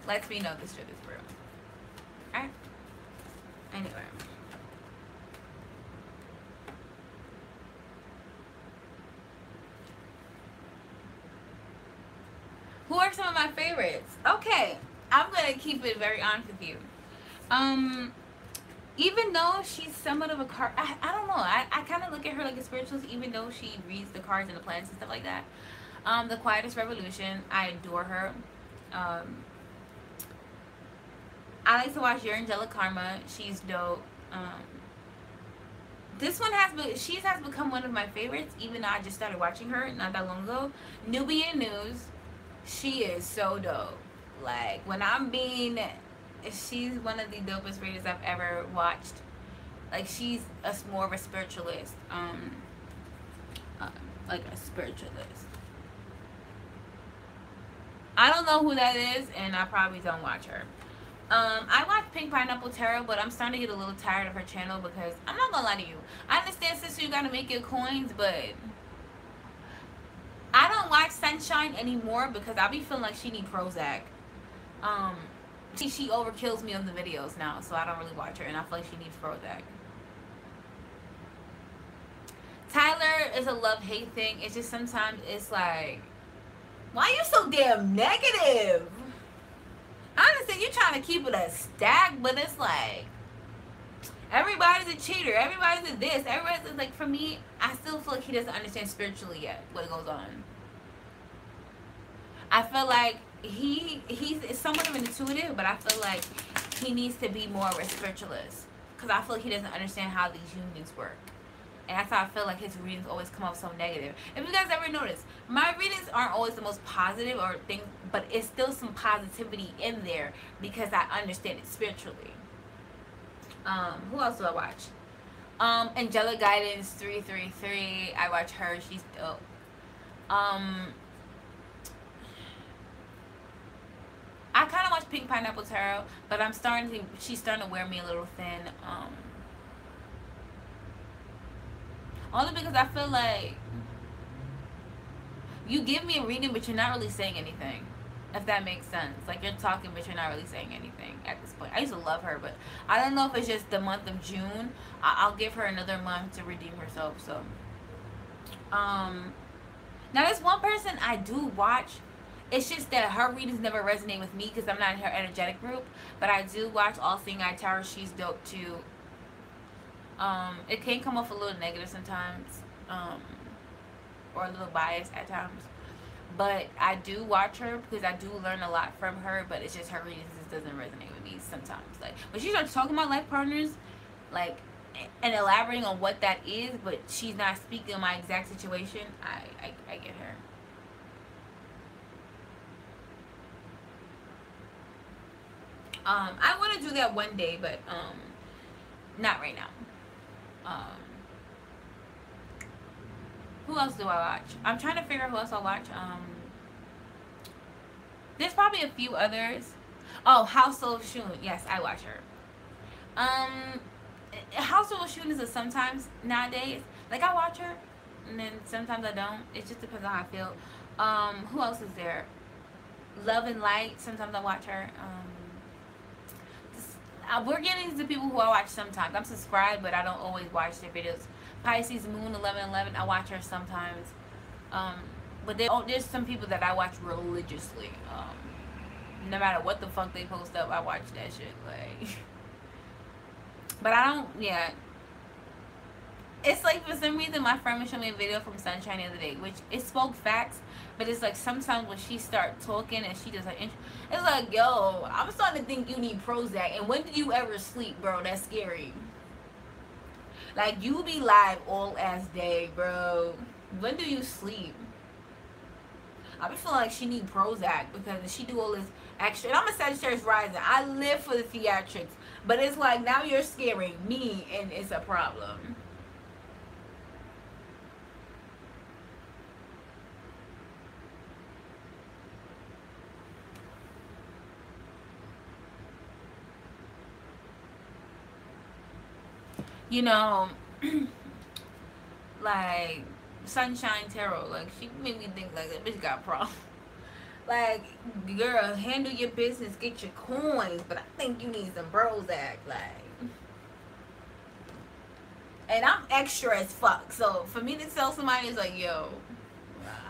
Lets me know this shit is real. Alright? Anyway. Who are some of my favorites? Okay. I'm going to keep it very honest with you. Even though she's somewhat of a card, I don't know. I kind of look at her like a spiritualist, even though she reads the cards and the planets and stuff like that. The Quietest Revolution. I adore her. I like to watch Your Angelic Karma. She's dope. This one has become one of my favorites, even though I just started watching her not that long ago. Nubian News. She is so dope. Like, when I'm being, she's one of the dopest readers I've ever watched. Like, she's more of a spiritualist. Like a spiritualist. I don't know who that is, and I probably don't watch her. I watch Pink Pineapple Tarot, but I'm starting to get a little tired of her channel because I'm not gonna lie to you. I understand, sister, you gotta make your coins, but I don't watch Sunshine anymore because I be feeling like she need Prozac. She overkills me on the videos now, so I don't really watch her, and I feel like she needs Prozac. Tyler is a love-hate thing. It's just sometimes it's like, why are you so damn negative? I understand you're trying to keep it a stack, but it's like, Everybody's a cheater. Everybody's a this. Everybody's like, for me, I still feel like he doesn't understand spiritually yet what goes on. I feel like he's somewhat of an intuitive, but I feel like he needs to be more of a spiritualist, because I feel like he doesn't understand how these unions work. And that's how I feel like his readings always come off so negative. If you guys ever notice, my readings aren't always the most positive or things, but it's still some positivity in there because I understand it spiritually. Who else do I watch? Angelic Guidance 333. I watch her. She's dope. I kind of watch Pink Pineapple Tarot, but she's starting to wear me a little thin. Only because I feel like you give me a reading, but you're not really saying anything. If that makes sense. Like, you're talking, but you're not really saying anything at this point. I used to love her, but I don't know if it's just the month of June. I'll give her another month to redeem herself. So, now there's one person I do watch. It's just that her readings never resonate with me because I'm not in her energetic group. But I do watch All Seeing Eye Tarot. She's dope too. It can come off a little negative sometimes, or a little biased at times. But I do watch her because I do learn a lot from her. But it's just her readings just doesn't resonate with me sometimes. Like, when she starts talking about life partners, like, and elaborating on what that is, but she's not speaking on my exact situation, I get her. I want to do that one day, but not right now. Who else do I watch? I'm trying to figure out who else I watch. There's probably a few others. Oh, House of Shun. Yes, I watch her. House of Shun is a sometimes nowadays. Like, I watch her, and then sometimes I don't. It just depends on how I feel. Who else is there? Love and Light. Sometimes I watch her. We're getting to people who I watch sometimes. I'm subscribed, but I don't always watch their videos. Pisces Moon 1111. I watch her sometimes. But there's some people that I watch religiously. No matter what the fuck they post up, I watch that shit. Like, but I don't. Yeah. It's like, for some reason, my friend was showing me a video from Sunshine the other day, which it spoke facts, but it's like sometimes when she starts talking and she does her intro, it's like, yo, I'm starting to think you need Prozac. And when did you ever sleep, bro? That's scary. Like, you be live all ass day, bro. When do you sleep? I be feeling like she need Prozac because she do all this extra. And I'm a Sagittarius rising. I live for the theatrics, but it's like, now you're scaring me, and it's a problem. You know, like, Sunshine Tarot, like, she made me think, like, that bitch got problems. Like, girl, handle your business, get your coins, but I think you need some Prozac, like. And I'm extra as fuck, so for me to tell somebody, it's like, yo,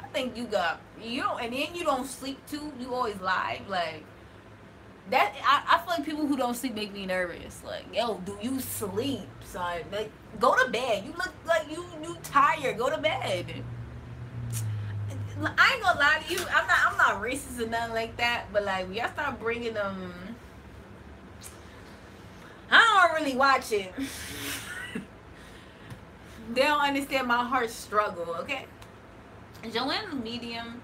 I think you got, and then you don't sleep too, you always live, like. That I feel like people who don't sleep make me nervous. Like, yo, do you sleep, son? Like, go to bed. You look like you tired. Go to bed. I ain't gonna lie to you. I'm not racist or nothing like that. But like, when y'all start bringing them, I don't really watch it. They don't understand my heart struggle. Okay, Joanne's medium.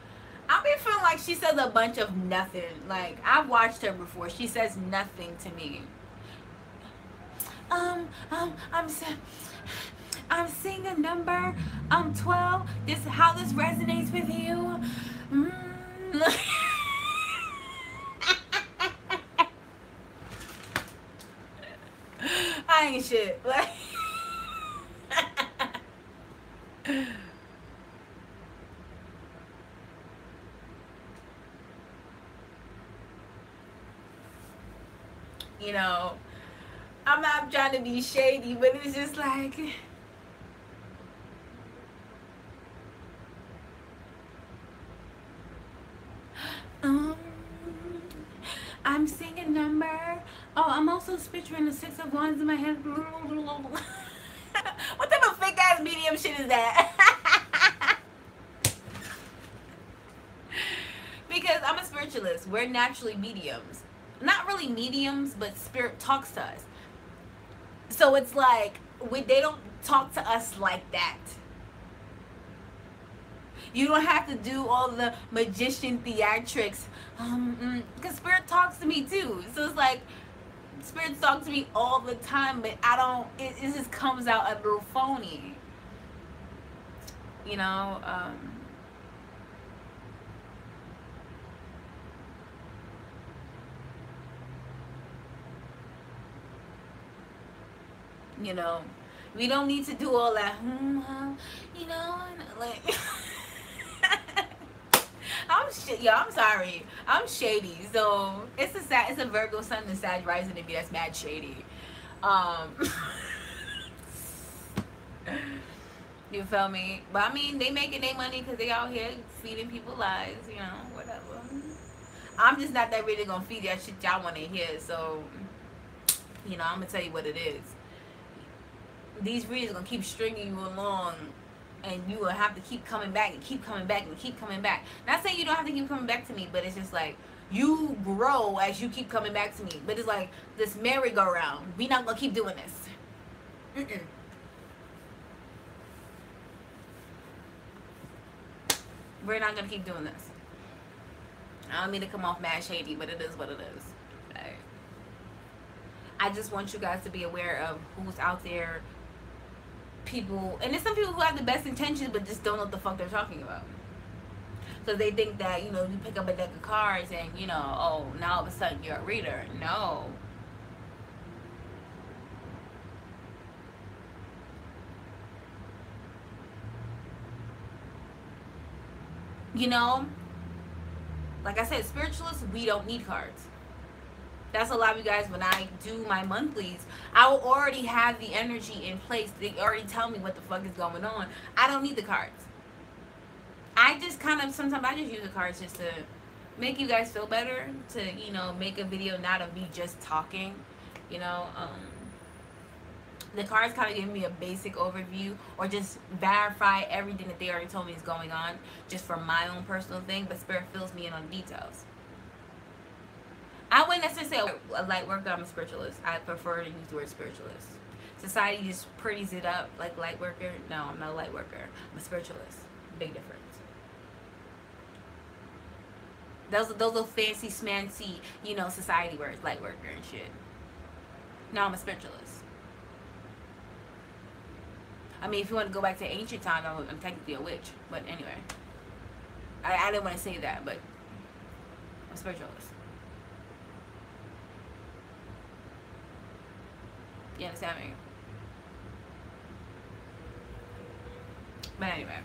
I be feeling like she says a bunch of nothing. Like, I've watched her before. She says nothing to me. I'm seeing a number. 12. This is how this resonates with you. I ain't shit. Like, you know, I'm not trying to be shady, but it's just like, I'm seeing a number. Oh, I'm also picturing the 6 of Wands in my head. What type of fake ass medium shit is that? Because I'm a spiritualist. We're naturally mediums. Not really mediums, but spirit talks to us. So it's like they don't talk to us like that. You don't have to do all the magician theatrics. Because spirit talks to me too. So it's like spirits talk to me all the time, but I don't. It just comes out a little phony. You know. You know, we don't need to do all that. You know, like. I'm sorry. I'm shady. So it's a Virgo sun and Sag rising in me that's mad shady. You feel me? But I mean, they making their money because they out here feeding people lies. You know, whatever. I'm just not that really gonna feed that shit y'all want to hear. So, you know, I'm gonna tell you what it is. These readings are gonna keep stringing you along. And you will have to keep coming back and keep coming back and keep coming back. Not saying you don't have to keep coming back to me, but it's just like you grow as you keep coming back to me. But it's like this merry-go-round. We not gonna keep doing this. We're not gonna keep doing this. I don't mean to come off mad shady, but it is what it is. Right? I just want you guys to be aware of who's out there. People, and there's some people who have the best intentions but just don't know what the fuck they're talking about. So they think that, you know, you pick up a deck of cards and, you know, oh, now all of a sudden you're a reader. No. You know, like I said, spiritualists, we don't need cards. That's a lot of you guys, when I do my monthlies, I will already have the energy in place. They already tell me what the fuck is going on. I don't need the cards. I just kind of, sometimes I just use the cards just to make you guys feel better. To, you know, make a video not of me just talking. You know, the cards kind of give me a basic overview or just verify everything that they already told me is going on. Just for my own personal thing. But Spirit fills me in on details. I wouldn't necessarily say a light worker. I'm a spiritualist. I prefer to use the word spiritualist. Society just pretties it up like light worker. No, I'm not a light worker. I'm a spiritualist. Big difference. Those are fancy smancy, you know, society words, light worker and shit. No, I'm a spiritualist. I mean, if you want to go back to ancient times, I'm technically a witch. But anyway, I didn't want to say that, but I'm a spiritualist. You understand me? But anyway,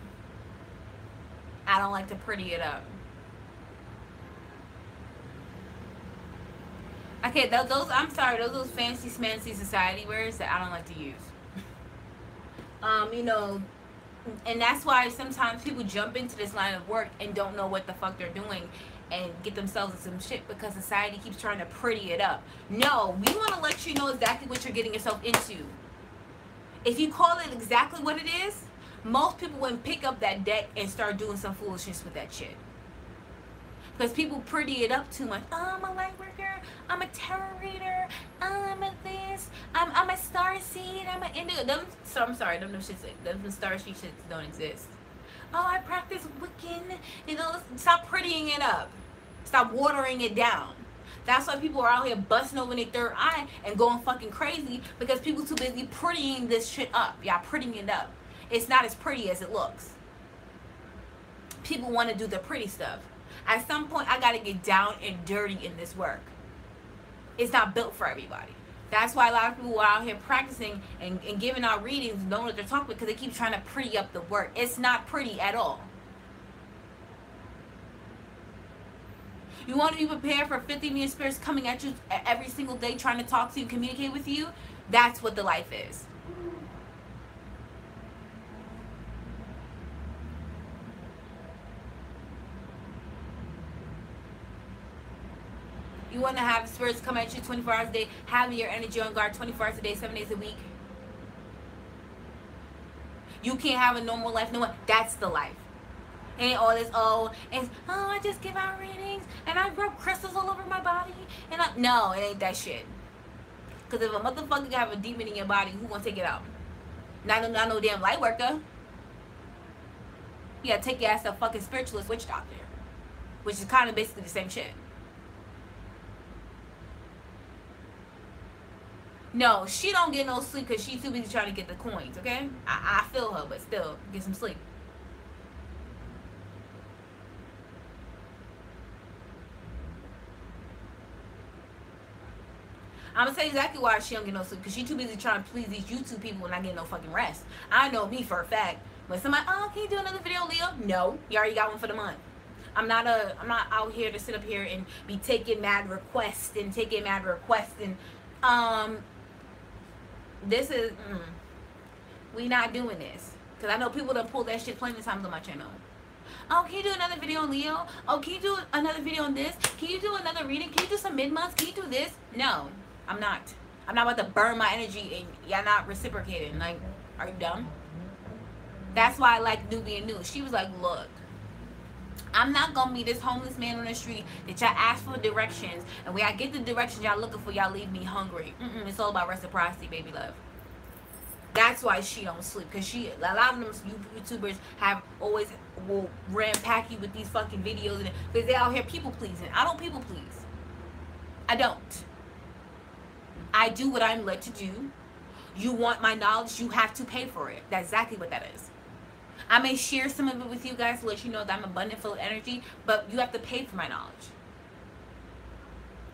I don't like to pretty it up. Okay, those I'm sorry, those fancy smancy society words that I don't like to use. You know, and that's why sometimes people jump into this line of work and don't know what the fuck they're doing and get themselves in some shit because society keeps trying to pretty it up. No, we want to let you know exactly what you're getting yourself into. If you call it exactly what it is, most people wouldn't pick up that deck and start doing some foolishness with that shit. Because people pretty it up too much. Oh, I'm a light worker. I'm a tarot reader. I'm a this. I'm a star seed. I'm a indigo. I'm sorry. Them star seed shits don't exist. Oh, I practice Wiccan. You know, stop prettying it up. Stop watering it down. That's why people are out here busting open their third eye and going fucking crazy because people too busy prettying this shit up. Y'all prettying it up. It's not as pretty as it looks. People want to do the pretty stuff. At some point, I got to get down and dirty in this work. It's not built for everybody. That's why a lot of people are out here practicing and giving out readings, knowing what they're talking about, because they keep trying to pretty up the work. It's not pretty at all. You want to be prepared for 50 million spirits coming at you every single day, trying to talk to you, communicate with you? That's what the life is. You want to have spirits come at you 24 hours a day, having your energy on guard 24 hours a day, 7 days a week. You can't have a normal life. No one. That's the life. Ain't all this, I just give out readings and I rub crystals all over my body. And no, it ain't that shit. Because if a motherfucker have a demon in your body, who gonna take it out? Not no damn light worker. You gotta take your ass to a fucking spiritualist witch doctor. Which is kind of basically the same shit. No, she don't get no sleep because she's too busy trying to get the coins, okay? I feel her, but still, get some sleep. I'm gonna tell you exactly why she don't get no sleep. Because she too busy trying to please these YouTube people and not getting no fucking rest. I know me for a fact. When somebody, can you do another video, Leo? No, you already got one for the month. I'm not out here to sit up here and be taking mad requests and this is we not doing this. Because I know people that pull that shit plenty of times on my channel. Oh, can you do another video on Leo? Oh, can you do another video on this? Can you do another reading? Can you do some mid-months? Can you do this? No, I'm not. I'm not about to burn my energy and y'all not reciprocating. Like, are you dumb? That's why I like New being new. She was like, look, I'm not gonna be this homeless man on the street that y'all ask for directions, and when I get the directions y'all looking for, y'all leave me hungry. It's all about reciprocity, baby love. That's why she don't sleep, because a lot of them YouTubers will rampack you with these fucking videos, because they out here people pleasing. I don't people please. I don't. I do what I'm led to do. You want my knowledge, you have to pay for it. That's exactly what that is. I may share some of it with you guys to let you know that I'm abundant, full of energy, but you have to pay for my knowledge.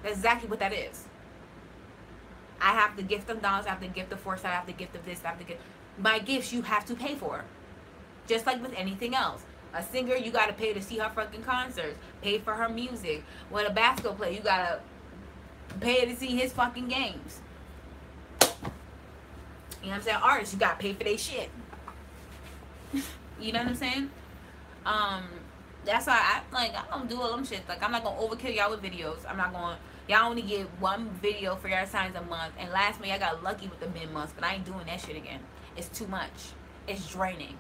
That's exactly what that is. I have the gift of knowledge, I have the gift of foresight, I have the gift of this, I have the gift. My gifts you have to pay for. Just like with anything else. A singer, you gotta pay to see her fucking concerts. Pay for her music. When a basketball player, you gotta pay to see his fucking games. You know what I'm saying? Artists, you gotta pay for their shit. You know what I'm saying? That's why I don't do all them shit. Like, I'm not gonna overkill y'all with videos. I'm not gonna, y'all only get one video for your signs a month. And last month I got lucky with the mid-months, but I ain't doing that shit again. It's too much. It's draining.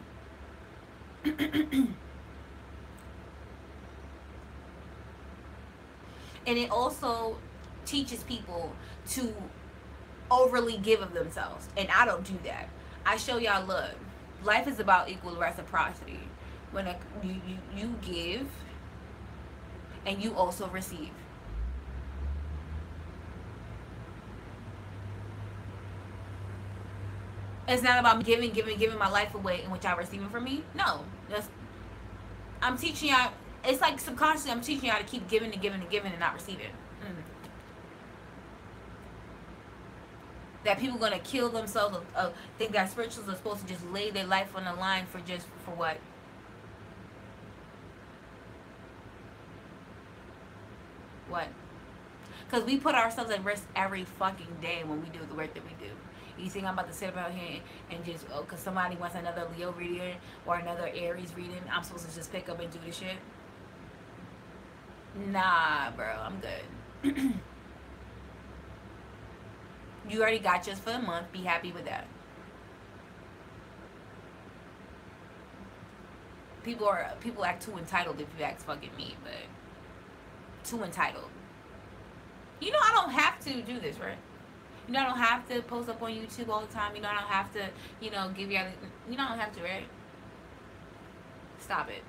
And it also teaches people to overly give of themselves, and I don't do that. I show y'all, look, life is about equal reciprocity. When you give and you also receive. It's not about giving my life away in which I receive it from me. No, I'm teaching y'all. It's like subconsciously I'm teaching y'all to keep giving and giving and giving and not receiving. That people gonna kill themselves, think that spiritualists are supposed to just lay their life on the line for what? What? Because we put ourselves at risk every fucking day when we do the work that we do. You think I'm about to sit about here and just, because somebody wants another Leo reading or another Aries reading, I'm supposed to just pick up and do the shit? Nah, bro, I'm good. You already got yours for the month. Be happy with that. People act too entitled if you ask fucking me, but too entitled. You know I don't have to do this, right? You know I don't have to post up on YouTube all the time. You know I don't have to, give you all the, you know I don't have to, right? Stop it.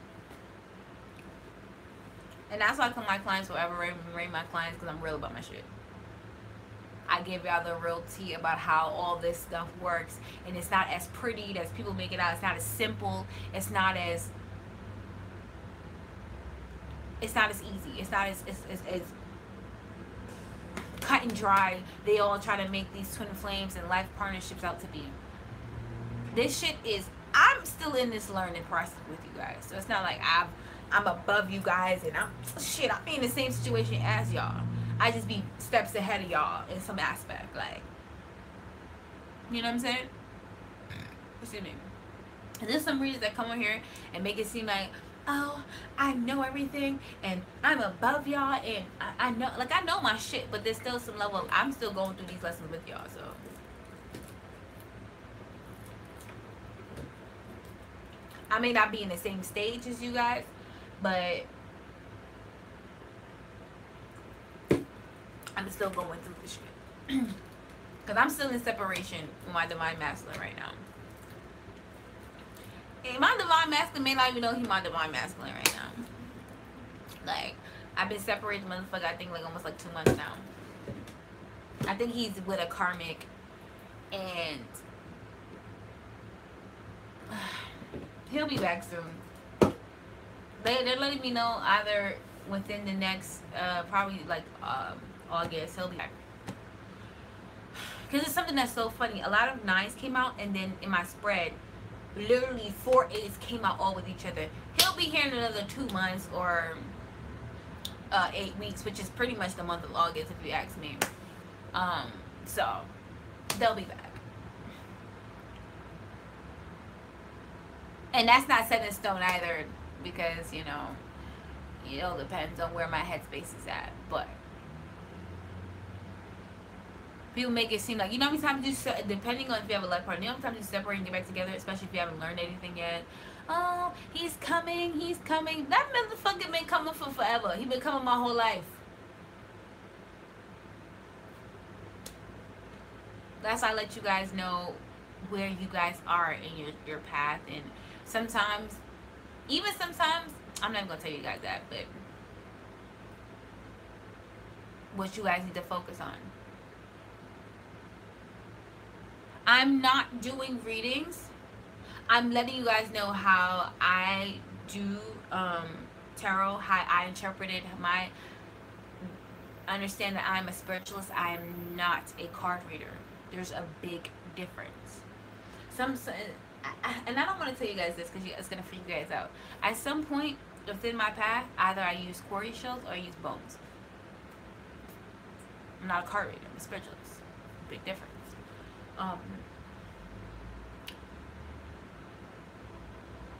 And that's why I tell my clients forever, rate my clients, because I'm real about my shit. I give y'all the real tea about how all this stuff works, and it's not as pretty as people make it out. It's not as simple. It's not as easy. It's not as cut and dry. They all try to make these twin flames and life partnerships out to be. This shit is, I'm still in this learning process with you guys. So it's not like I'm above you guys and I'm in the same situation as y'all. I just be steps ahead of y'all in some aspect, like, you know what I'm saying? Excuse me. And there's some readers that come on here and make it seem like oh, I know everything and I'm above y'all and I know, like, I know my shit, but there's still some level of, I'm still going through these lessons with y'all. So I may not be in the same stage as you guys, but I'm still going through the shit. Because I'm still in separation with my divine masculine right now. And my divine masculine may not even know he's my divine masculine right now. Like, I've been separated, motherfucker, I think like almost like 2 months now. I think he's with a karmic, and he'll be back soon. They're letting me know either within the next, probably like August, he'll be back. Because it's something that's so funny. A lot of 9s came out, and then in my spread, literally 4 8s came out all with each other. He'll be here in another 2 months or 8 weeks, which is pretty much the month of August, if you ask me. So they'll be back, and that's not set in stone either, because you know, it all depends on where my headspace is at. But people make it seem like, you know how many times you, depending on if you have a life partner, you know how many times you separate and get back together, especially if you haven't learned anything yet. Oh, he's coming, he's coming. That motherfucker been coming for forever. He been coming my whole life. That's why I let you guys know where you guys are in your path. And sometimes, even sometimes, I'm not even gonna tell you guys that, but what you guys need to focus on. I'm not doing readings. I'm letting you guys know how I do tarot, how I interpreted my, understand that I'm a spiritualist. I am not a card reader. There's a big difference. And I don't want to tell you guys this because it's going to freak you guys out. At some point within my path, either I use quarry shells or I use bones. I'm not a card reader. I'm a spiritualist. Big difference.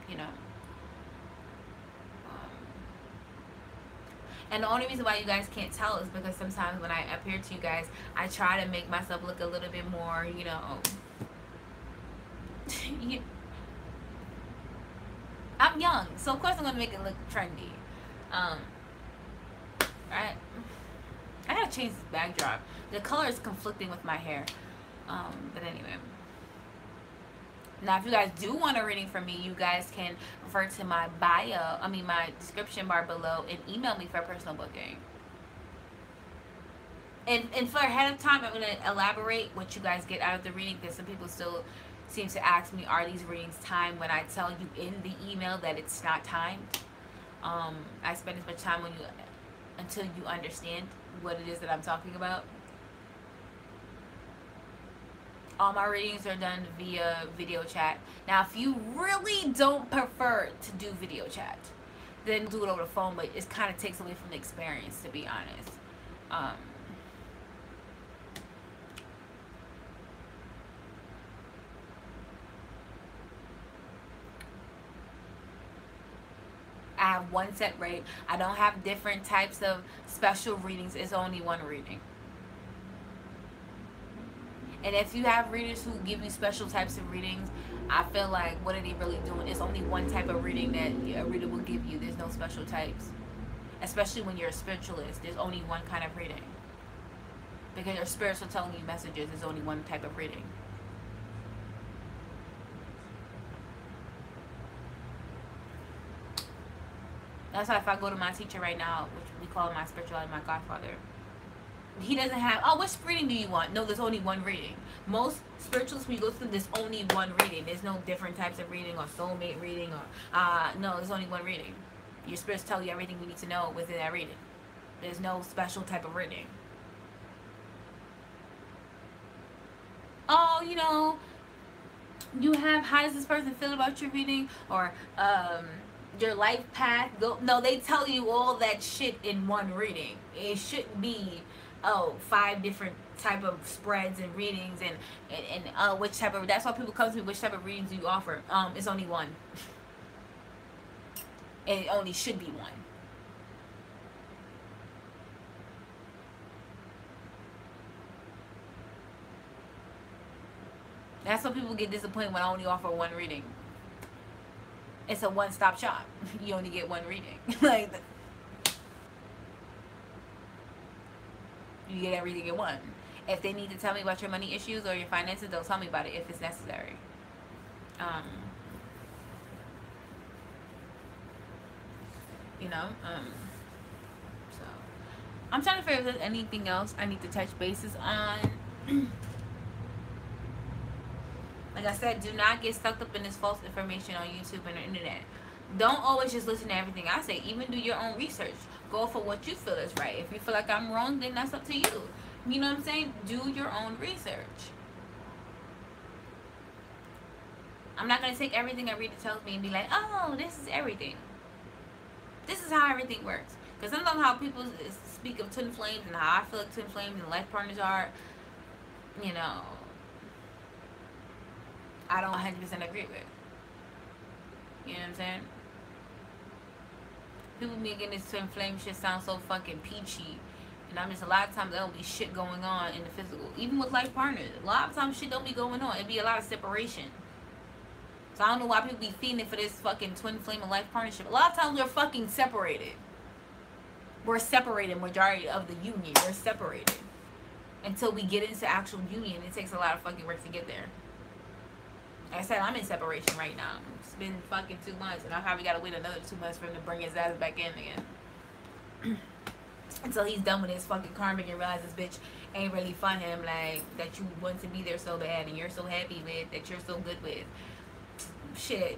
You know. And the only reason why you guys can't tell is because sometimes when I appear to you guys, I try to make myself look a little bit more, you know, I'm young, so of course I'm gonna make it look trendy. Right? I gotta change this backdrop. The color is conflicting with my hair. But anyway. Now, if you guys do want a reading from me, you guys can refer to my bio, my description bar below, and email me for a personal booking. And for ahead of time, I'm going to elaborate what you guys get out of the reading, because some people still seem to ask me, are these readings timed, when I tell you in the email that it's not timed. I spend as much time until you understand what it is that I'm talking about. All my readings are done via video chat. Now, if you really don't prefer to do video chat, then do it over the phone, but it kind of takes away from the experience, to be honest. I have one set rate. I don't have different types of special readings. It's only one reading. And if you have readers who give you special types of readings, I feel like, what are they really doing? It's only one type of reading that a reader will give you. There's no special types. Especially when you're a spiritualist, there's only one kind of reading. Because your spirits are telling you messages, there's only one type of reading. That's why if I go to my teacher right now, which we call my spirituality, my godfather, he doesn't have, oh, which reading do you want? No, there's only one reading. Most spiritualists, when you go through, there's only one reading. There's no different types of reading or soulmate reading or, no, there's only one reading. Your spirits tell you everything you need to know within that reading. There's no special type of reading. Oh, you know, you have, how does this person feel about your reading? Or, your life path. No, they tell you all that shit in one reading. It shouldn't be 5 different type of spreads and readings and which type of, that's why people come to me, which type of readings do you offer? It's only one. And it only should be one. That's why people get disappointed when I only offer one reading. It's a one-stop shop. You only get one reading. Like, you get everything in one. If they need to tell me about your money issues or your finances, they'll tell me about it if it's necessary. You know, so I'm trying to figure if there's anything else I need to touch bases on. Like I said, do not get stuck up in this false information on YouTube and the internet. Don't always just listen to everything I say. Even do your own research. Go for what you feel is right. If you feel like I'm wrong, then that's up to you. You know what I'm saying? Do your own research. I'm not going to take everything a reader tells me and be like, oh, this is everything. This is how everything works. Because sometimes how people speak of twin flames and how I feel like twin flames and life partners are, you know, I don't 100% agree with. You know what I'm saying? People making this twin flame shit sound so fucking peachy. And I'm just, a lot of times there'll be shit going on in the physical. Even with life partners. A lot of times shit don't be going on. It'd be a lot of separation. So I don't know why people be feeding for this fucking twin flame and life partnership. A lot of times we're fucking separated. We're separated, majority of the union. We're separated. Until we get into actual union, it takes a lot of fucking work to get there. Like I said, I'm in separation right now. It's been fucking 2 months, and I probably gotta wait another 2 months for him to bring his ass back in again. Until he's done with his fucking karmic and realizes bitch ain't really for him, like, that you want to be there so bad and you're so happy with, that you're so good with. Shit.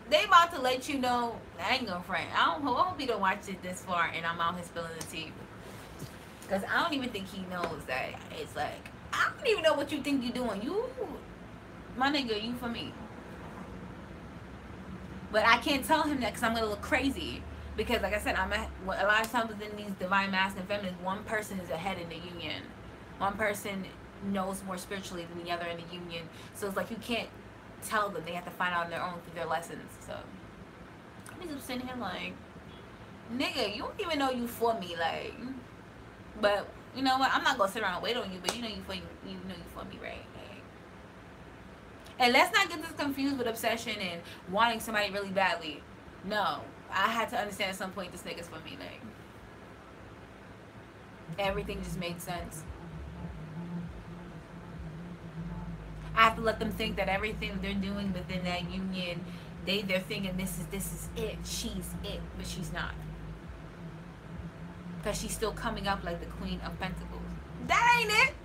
They about to let you know, I ain't gonna front. I hope he don't watch it this far and I'm out here spilling the tea. Because I don't even think he knows that it's like, I don't even know what you think you're doing. You, my nigga, you for me. But I can't tell him that because I'm going to look crazy. Because like I said, a lot of times within these divine masculine and feminine, one person is ahead in the union. One person knows more spiritually than the other in the union. So it's like you can't tell them. They have to find out on their own through their lessons. So I'm just sitting here like, nigga, you don't even know you for me. Like, but you know what? I'm not going to sit around and wait on you. But you know you for me, right? And let's not get this confused with obsession and wanting somebody really badly. No. I had to understand at some point this nigga's for me. Like, everything just made sense. I have to let them think that everything they're doing within that union, they're thinking this is it. She's it. But she's not. Because she's still coming up like the Queen of Pentacles. That ain't it.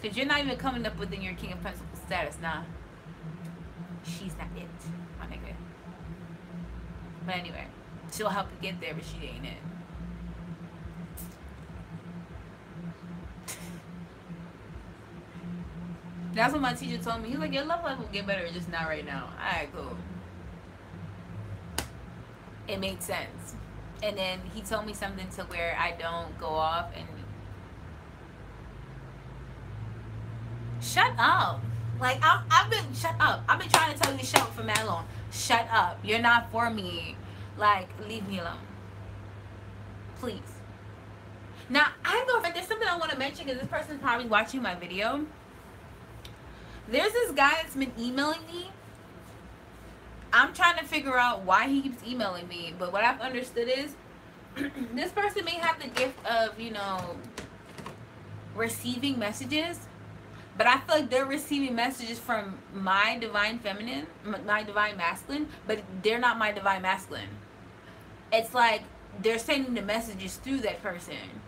Because you're not even coming up within your King of Pentacles status. Nah. She's not it, my nigga. But anyway, she'll help you get there, but she ain't it. That's what my teacher told me. He was like, your love life will get better, just not right now. Alright, cool. It made sense. And then he told me something to where I don't go off and shut up. Like, I've been, shut up. I've been trying to tell you to shut up for mad long. Shut up. You're not for me. Like, leave me alone. Please. Now, there's something I want to mention because this person's probably watching my video. There's this guy that's been emailing me. I'm trying to figure out why he keeps emailing me. But what I've understood is this person may have the gift of, you know, receiving messages. But I feel like they're receiving messages from my divine feminine, my divine masculine, but they're not my divine masculine. It's like they're sending the messages through that person.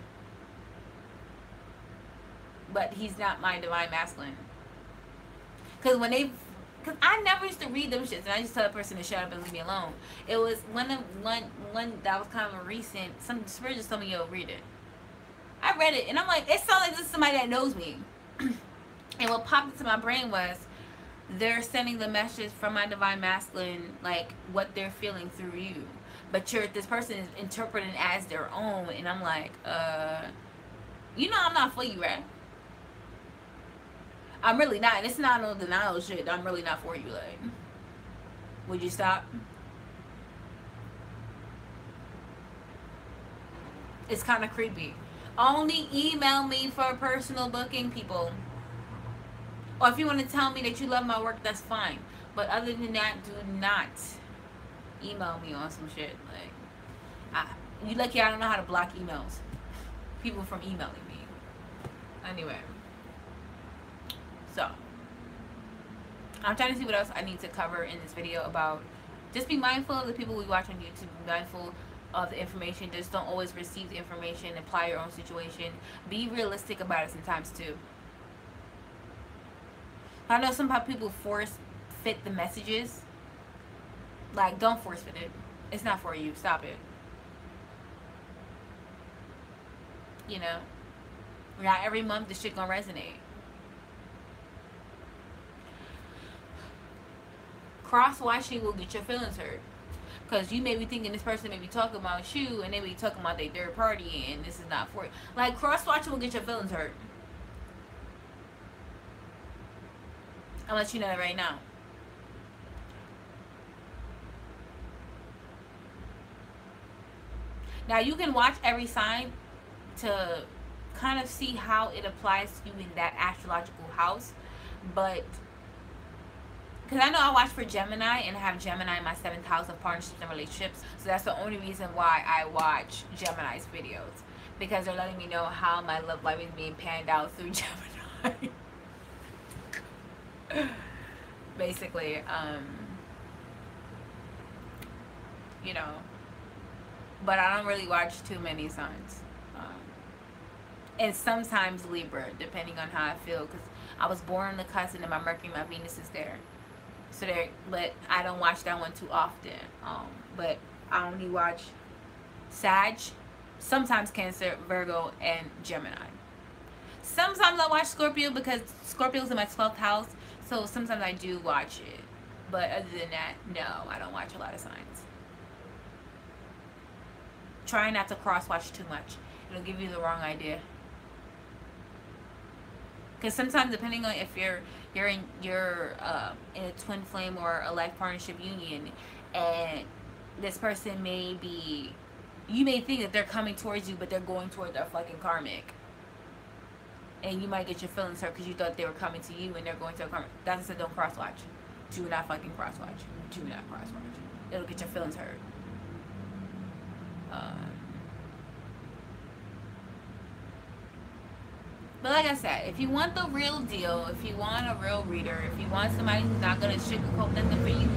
But he's not my divine masculine. Because I never used to read them shits, and I just tell a person to shut up and leave me alone. It was one that was kind of a recent, some spirit just told me, yo, read it. I read it, and I'm like, it sounds like this is somebody that knows me. And what popped into my brain was they're sending the message from my divine masculine, like what they're feeling through you. But this person is interpreting as their own. And I'm like, you know I'm not for you, right? I'm really not. And it's not no denial shit. I'm really not for you. Like, would you stop? It's kind of creepy. Only email me for personal booking, people. Or if you want to tell me that you love my work, that's fine. But other than that, do not email me on some shit. Like, you lucky I don't know how to block emails. People from emailing me. Anyway. So, I'm trying to see what else I need to cover in this video about. Just be mindful of the people we watch on YouTube. Be mindful of the information. Just don't always receive the information. Apply your own situation. Be realistic about it sometimes too. I know some people force fit the messages. Like, don't force fit it. It's not for you. Stop it. You know? Not every month this shit gonna resonate. Cross-watching will get your feelings hurt. Because you may be thinking this person may be talking about you, and they may be talking about their third party, and this is not for you. Like, cross-watching will get your feelings hurt. I'll let you know that right now. Now, you can watch every sign to kind of see how it applies to you in that astrological house. But, because I know I watch for Gemini, and I have Gemini in my 7th house of partnerships and relationships. So that's the only reason why I watch Gemini's videos. Because they're letting me know how my love life is being panned out through Gemini. Basically, you know, but I don't really watch too many signs, and sometimes Libra, depending on how I feel, because I was born on the cusp and my Mercury, my Venus is there, so there. But I don't watch that one too often. But I only watch Sag, sometimes Cancer, Virgo, and Gemini. Sometimes I watch Scorpio because Scorpio's in my 12th house. So sometimes I do watch it. But other than that, no, I don't watch a lot of signs. Try not to cross-watch too much. It'll give you the wrong idea. Because sometimes, depending on if you're in a twin flame or a life partnership union, and this person may be, you may think that they're coming towards you, but they're going toward their fucking karmic. And you might get your feelings hurt because you thought they were coming to you and they're going to a karmic. That's why I said don't cross-watch. Do not fucking cross-watch. Do not cross-watch. It'll get your feelings hurt. But like I said, if you want the real deal, if you want a real reader, if you want somebody who's not going to sugarcoat nothing for you,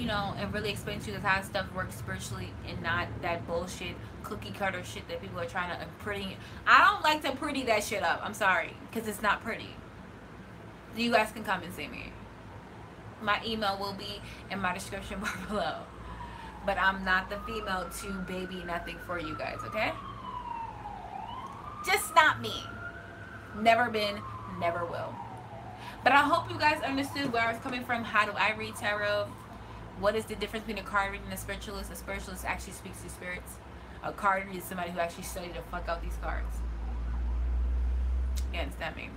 you know, and really explain to you how stuff works spiritually and not that bullshit cookie cutter shit that people are trying to pretty. I don't like to pretty that shit up. I'm sorry, because it's not pretty. You guys can come and see me. My email will be in my description bar below. But I'm not the female to baby nothing for you guys, okay? Just not me. Never been, never will. But I hope you guys understood where I was coming from. How do I read tarot? What is the difference between a card reader and a spiritualist? A spiritualist actually speaks to spirits. A card reader is somebody who actually studied the fuck out these cards. You understand me?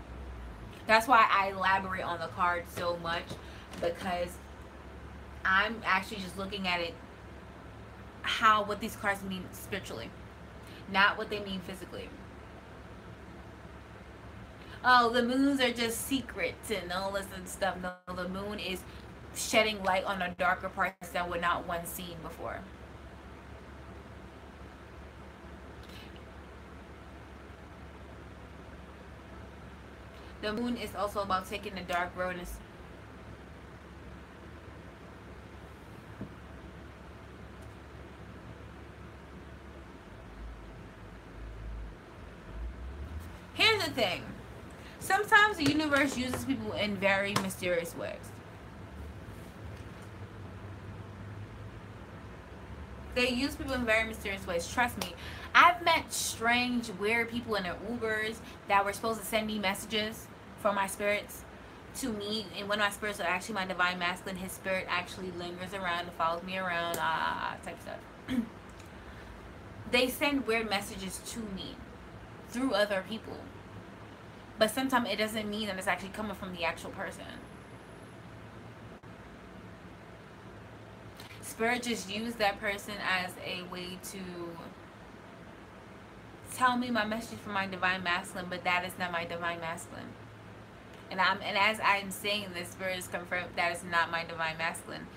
That's why I elaborate on the card so much, because I'm actually just looking at it, what these cards mean spiritually, not what they mean physically. Oh, the moons are just secrets and all this and stuff. No, the moon is shedding light on the darker parts that were not once seen before. The moon is also about taking the dark road and here's the thing. Sometimes the universe uses people in very mysterious ways. They use people in very mysterious ways. Trust me. I've met strange, weird people in their Ubers that were supposed to send me messages from my spirits to me. And one of my spirits are actually my divine masculine. His spirit actually lingers around and follows me around, type stuff. They send weird messages to me through other people. But sometimes it doesn't mean that it's actually coming from the actual person. Spirit just used that person as a way to tell me my message from my divine masculine, but that is not my divine masculine. And as I'm saying this, Spirit is confirmed that is not my divine masculine.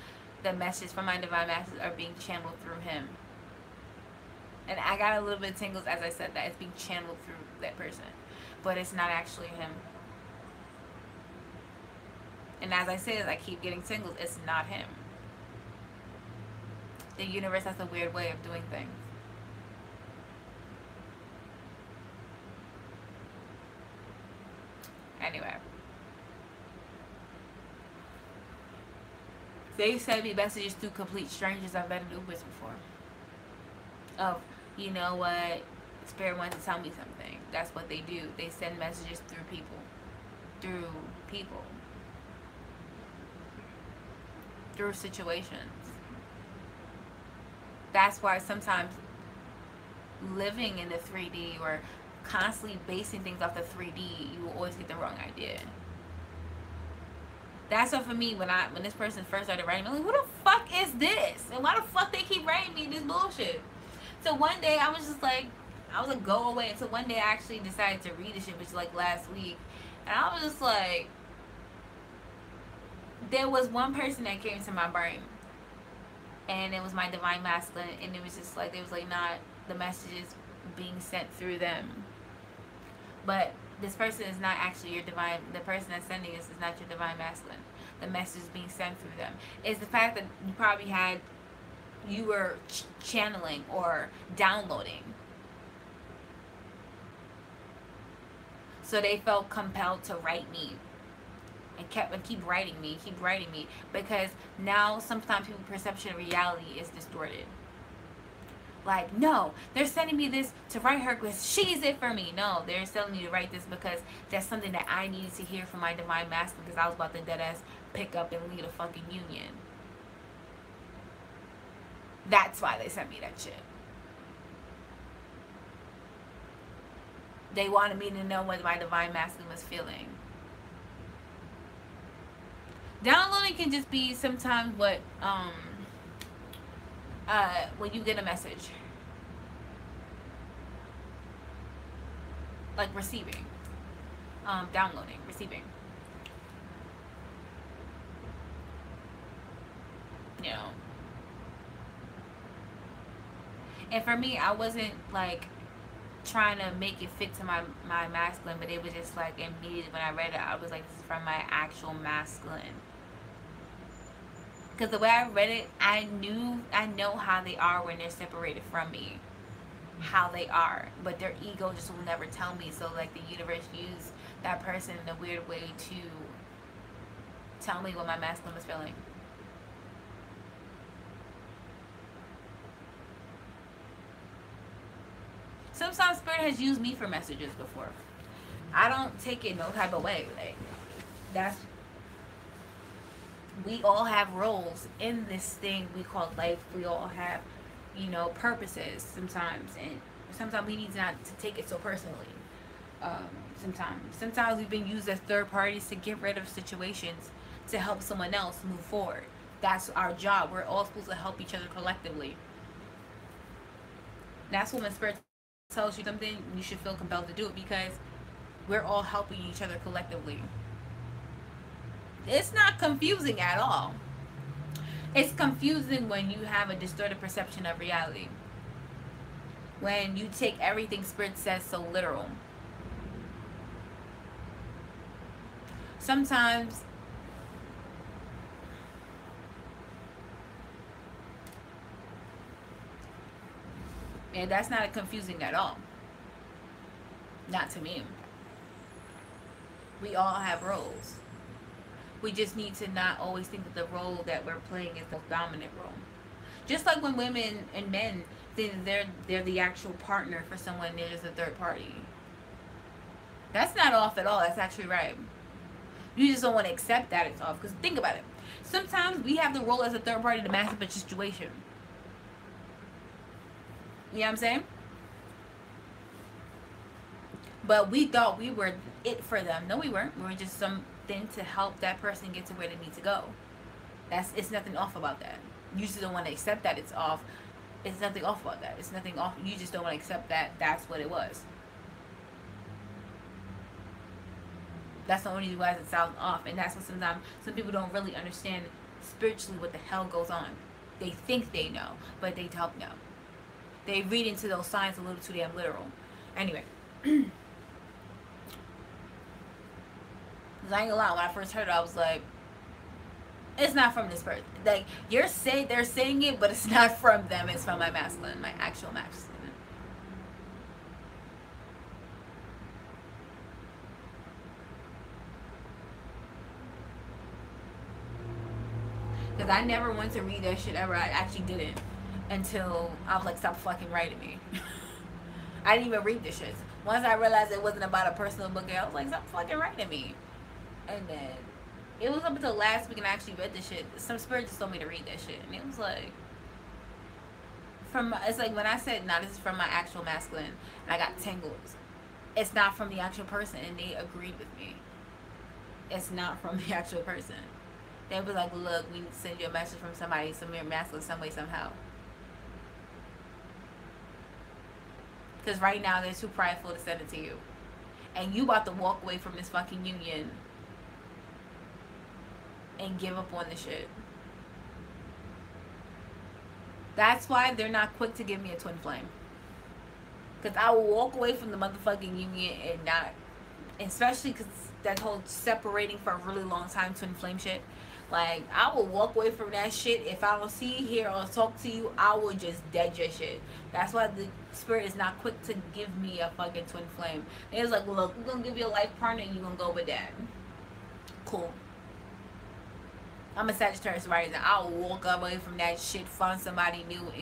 The messages from my divine masculine are being channeled through him. And I got a little bit of tingles as I said that. It's being channeled through that person. But it's not actually him. And as I say, I keep getting tingles. It's not him. The universe has a weird way of doing things. Anyway. They send me messages through complete strangers I've been in Ubers before. Oh, you know what? Spirit wants to tell me something. That's what they do. They send messages through people. Through people. Through situations. That's why sometimes living in the 3D or constantly basing things off the 3D, you will always get the wrong idea. That's what for me, when this person first started writing me, I'm like, who the fuck is this? And why the fuck they keep writing me this bullshit? So one day I was just like, go away. And so one day I actually decided to read this shit, which was like last week. And I was just like, there was one person that came to my brain. And it was my divine masculine. And it was just like, they was like, not the messages being sent through them. But this person is not actually your divine, the person that's sending this is not your divine masculine. The message is being sent through them. It's the fact that you probably you were channeling or downloading. So they felt compelled to write me. And keep writing me, because now sometimes people's perception of reality is distorted. Like, no, they're sending me this to write her because she's it for me. No, they're telling me to write this because that's something that I needed to hear from my divine masculine, because I was about to deadass pick up and lead a fucking union. That's why they sent me that shit. They wanted me to know what my divine masculine was feeling. Downloading can just be sometimes what when you get a message, like receiving, downloading, receiving, you know. And for me, I wasn't like trying to make it fit to my masculine, but it was just like immediately when I read it, I was like, this is from my actual masculine. Because the way I read it, I know how they are when they're separated from me. How they are. But their ego just will never tell me. So like the universe used that person in a weird way to tell me what my masculine was feeling. Sometimes Spirit has used me for messages before. I don't take it no type of way. Like, that's... We all have roles in this thing we call life. We all have, you know, purposes sometimes. And sometimes we need not to take it so personally. Sometimes we've been used as third parties to get rid of situations to help someone else move forward. That's our job. We're all supposed to help each other collectively. That's when Spirit tells you something, you should feel compelled to do it, because we're all helping each other collectively. It's not confusing at all. It's confusing when you have a distorted perception of reality. When you take everything Spirit says so literal. Sometimes and that's not confusing at all. Not to me. We all have roles. We just need to not always think that the role that we're playing is the dominant role. Just like when women and men think they're the actual partner for someone, there's a third party. That's not off at all. That's actually right. You just don't want to accept that it's off. Because think about it. Sometimes we have the role as a third party to master a situation. You know what I'm saying? But we thought we were it for them. No, we weren't. We were just something to help that person get to where they need to go. It's nothing off about that. You just don't want to accept that it's off. It's nothing off about that. It's nothing off. You just don't want to accept that that's what it was. That's the only reason why it sounds off. And that's what sometimes some people don't really understand spiritually what the hell goes on. They think they know, but they don't know. They read into those signs a little too damn literal. Anyway. Cause I ain't gonna lie, when I first heard it, I was like, it's not from this person. Like, they're saying it, but it's not from them. It's from my masculine, my actual masculine. Because I never went to read that shit ever. I actually didn't. Until I was like, stop fucking writing me. I didn't even read this shit. Once I realized it wasn't about a personal book, I was like, stop fucking writing me. And then it was up until last week and I actually read this shit. Some spirit just told me to read that shit. And it was like, it's like when I said, nah, this is from my actual masculine, and I got tingles. It's not from the actual person, and they agreed with me. It's not from the actual person. They were like, look, we need to send you a message from somebody, some masculine, some way, somehow. Because right now, they're too prideful to send it to you. And you about to walk away from this fucking union and give up on the shit. That's why they're not quick to give me a twin flame. Because I will walk away from the motherfucking union and not, especially because that whole separating for a really long time twin flame shit. Like, I will walk away from that shit. If I don't see, hear, or talk to you, I will just dead your shit. That's why the spirit is not quick to give me a fucking twin flame. It's like, look, we're going to give you a life partner and you're going to go with that. Cool. I'm a Sagittarius rising. I'll walk away from that shit, find somebody new,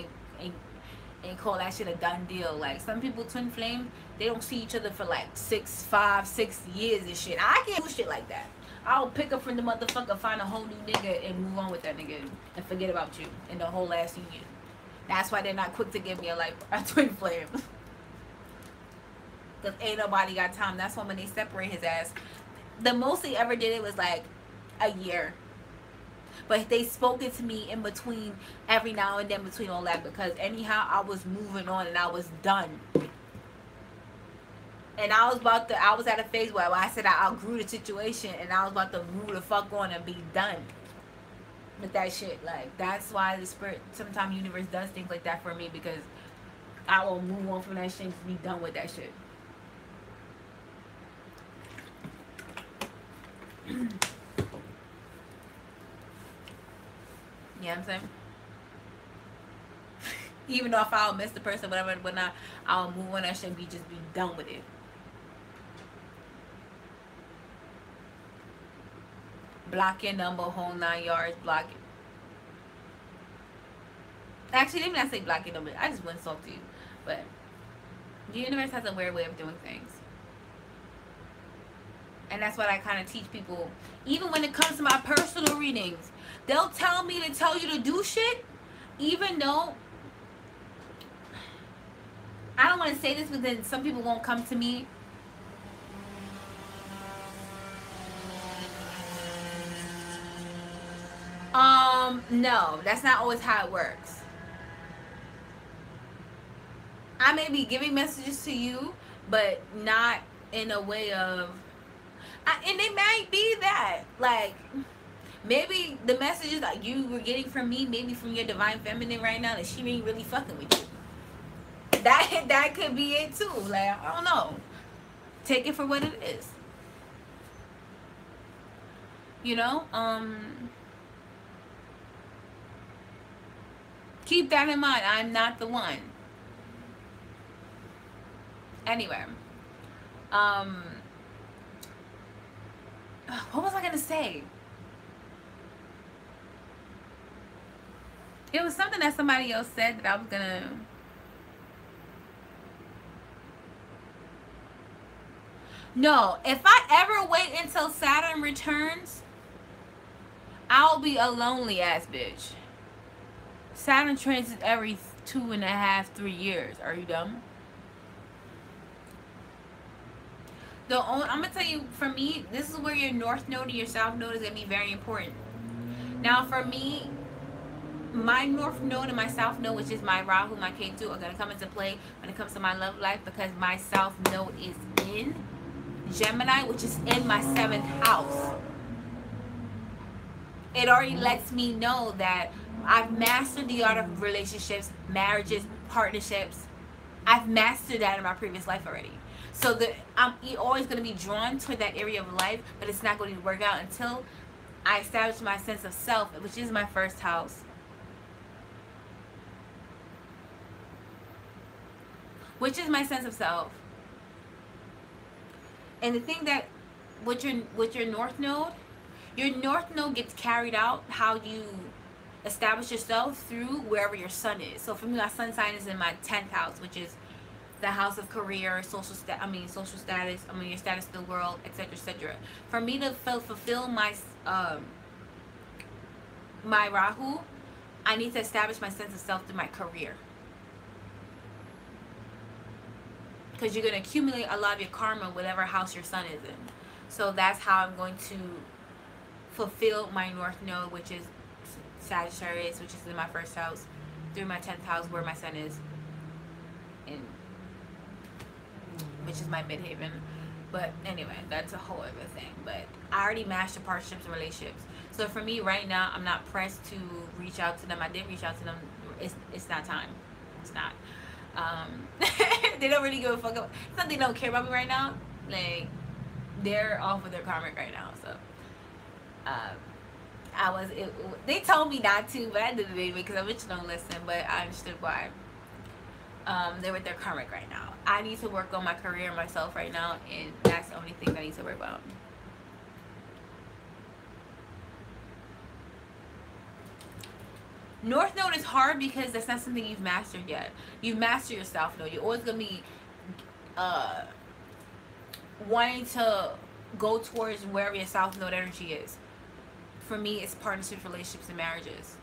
and call that shit a done deal. Like, some people twin flame, they don't see each other for like 5, 6 years and shit. I can't do shit like that. I'll pick up from the motherfucker, find a whole new nigga, and move on with that nigga and forget about you and the whole last union. That's why they're not quick to give me a twin flame. Because ain't nobody got time. That's why when they separate his ass, the most they ever did it was like a year. But they spoke it to me in between, every now and then between all that, because anyhow I was moving on and I was done. And I was at a phase where I said I outgrew the situation and I was about to move the fuck on and be done with that shit. Like, that's why the spirit, sometimes universe does things like that for me, because I will move on from that shit and be done with that shit. You know what I'm saying? Even though if I'll miss the person, whatever, whatnot, I'll move on that shit and just be done with it. Block your number, whole 9 yards, block it. Actually, let me not say block your number. I just wouldn't talk to you. But the universe has a weird way of doing things. And that's what I kind of teach people. Even when it comes to my personal readings, they'll tell me to tell you to do shit, even though I don't want to say this, but then some people won't come to me. No, that's not always how it works. I may be giving messages to you, but not in a way of, and it might be that, like, maybe the messages that you were getting from me, maybe from your divine feminine right now, that she ain't really fucking with you. That could be it too. Like, I don't know. Take it for what it is. You know? Keep that in mind. I'm not the one. Anyway. What was I gonna say? It was something that somebody else said that I was gonna... No, if I ever wait until Saturn returns, I'll be a lonely ass bitch. Saturn transits every 2.5, 3 years. Are you dumb? I'm gonna tell you, for me, this is where your north node and your south node is gonna be very important. Now, for me, my North Node and my South Node, which is my Rahu, my Ketu, are going to come into play when it comes to my love life, because my South Node is in Gemini, which is in my 7th house. It already lets me know that I've mastered the art of relationships, marriages, partnerships. I've mastered that in my previous life already. So I'm always going to be drawn toward that area of life, but it's not going to work out until I establish my sense of self, which is my 1st house. Which is my sense of self. And the thing that with your North Node, your North Node gets carried out how you establish yourself through wherever your sun is. So for me, my sun sign is in my 10th house, which is the house of career, social status, your status in the world, etc., etc. For me to fulfill my my Rahu, I need to establish my sense of self through my career. Because you're going to accumulate a lot of your karma, whatever house your sun is in. So that's how I'm going to fulfill my North Node, which is Sagittarius, which is in my 1st house, through my 10th house, where my sun is in, which is my midhaven. But anyway, that's a whole other thing. But I already mastered partnerships and relationships. So for me right now, I'm not pressed to reach out to them. I did reach out to them. It's not time. It's not. They don't really give a fuck. It's not they don't care about me right now. Like, they're off with their karmic right now. So they told me not to, but I did it anyway because I wish you don't listen. But I understood why. They're with their karmic right now. I need to work on my career and myself right now, and that's the only thing I need to worry about. North Node is hard because that's not something you've mastered yet. You've mastered your South Node. You're always going to be wanting to go towards wherever your South Node energy is. For me, it's partnerships, relationships, and marriages.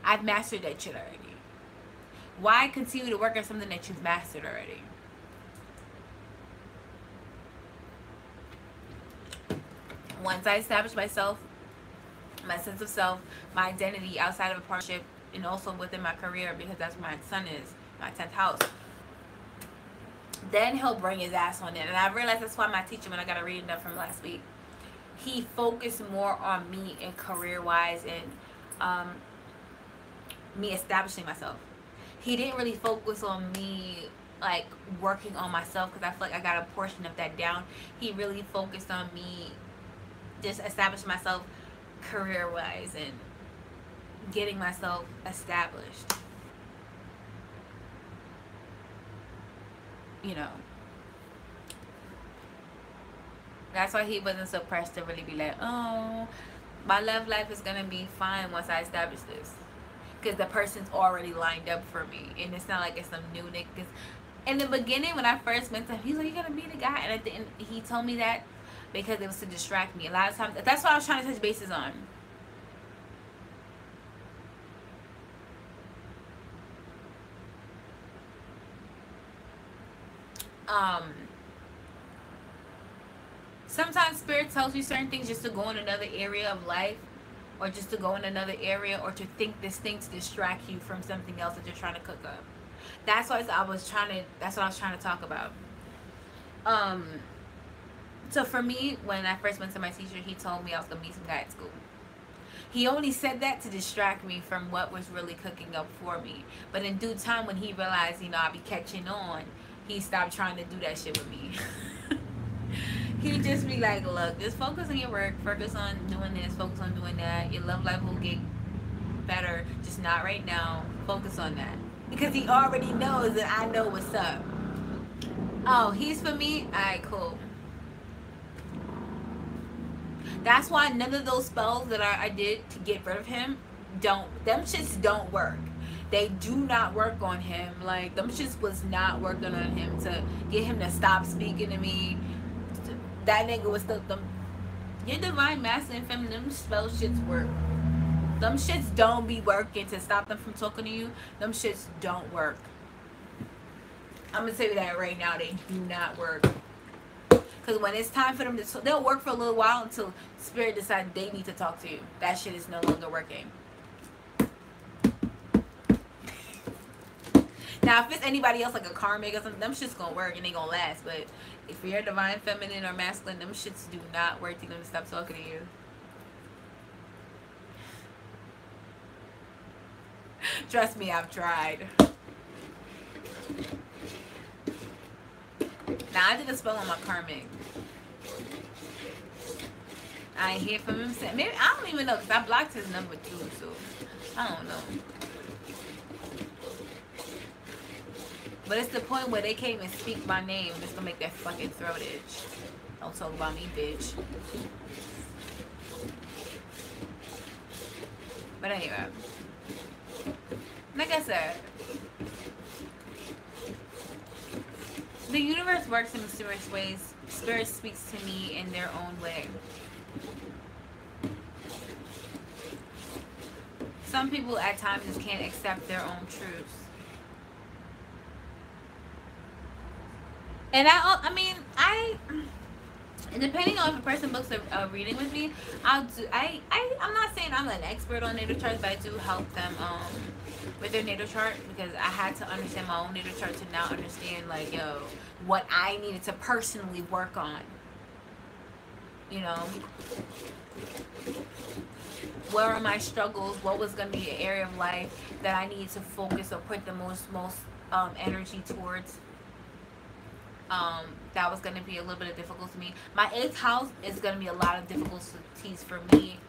I've mastered that shit already. Why continue to work on something that you've mastered already? Once I establish myself, my sense of self, my identity outside of a partnership, and also within my career, because that's where my sun is, my 10th house, then he'll bring his ass on it. And I realized that's why my teacher, when I got a reading done from last week, he focused more on me and career-wise and me establishing myself. He didn't really focus on me like working on myself, because I feel like I got a portion of that down. He really focused on me just establishing myself career-wise and getting myself established. You know, that's why he wasn't so pressed to really be like, oh, my love life is gonna be fine once I establish this, because the person's already lined up for me, and it's not like it's some new nigga. In the beginning, when I first met him, he's like, "You gotta meet a guy," and at the end, he told me that because it was to distract me. A lot of times, that's what I was trying to touch bases on. Sometimes spirit tells you certain things just to go in another area of life, or just to go in another area, or to think this thing to distract you from something else that you're trying to cook up. That's why that's what I was trying to talk about. So for me, when I first went to my teacher, he told me I was gonna meet some guy at school. He only said that to distract me from what was really cooking up for me. But in due time, when he realized, you know, I'd be catching on, he stopped trying to do that shit with me. He'd just be like, look, just focus on your work, focus on doing this, focus on doing that. Your love life will get better, just not right now. Focus on that. Because he already knows that I know what's up. Oh, he's for me? Alright, cool. That's why none of those spells that I did to get rid of him, them shits don't work. They do not work on him. Like, them shits was not working on him to get him to stop speaking to me. That nigga was still your divine masculine and feminine, them spell shits work. Them shits don't be working to stop them from talking to you. Them shits don't work. I'm gonna tell you that right now, they do not work. Because when it's time for them to they'll work for a little while until spirit decides they need to talk to you. That shit is no longer working. Now, if it's anybody else, like a karmic or something, them shit's gonna work and they gonna last. But if you're divine feminine or masculine, them shits do not work to them to stop talking to you. Trust me, I've tried. Now, I did a spell on my karmic. I ain't hear from him since. Maybe, I don't even know, because I blocked his number too, so I don't know. But it's the point where they can't even speak my name. It's gonna make their fucking throat itch. Don't talk about me, bitch. But anyway, like I said, the universe works in mysterious ways. Spirit speaks to me in their own way. Some people at times just can't accept their own truths. And depending on if a person books a reading with me, I'm not saying I'm an expert on natal charts, but I do help them with their natal chart, because I had to understand my own natal chart to now understand, like, yo, what I needed to personally work on. You know, where are my struggles? What was going to be an area of life that I needed to focus or put the most energy towards? That was going to be a little bit of difficult to me. My 8th house is going to be a lot of difficulties for me.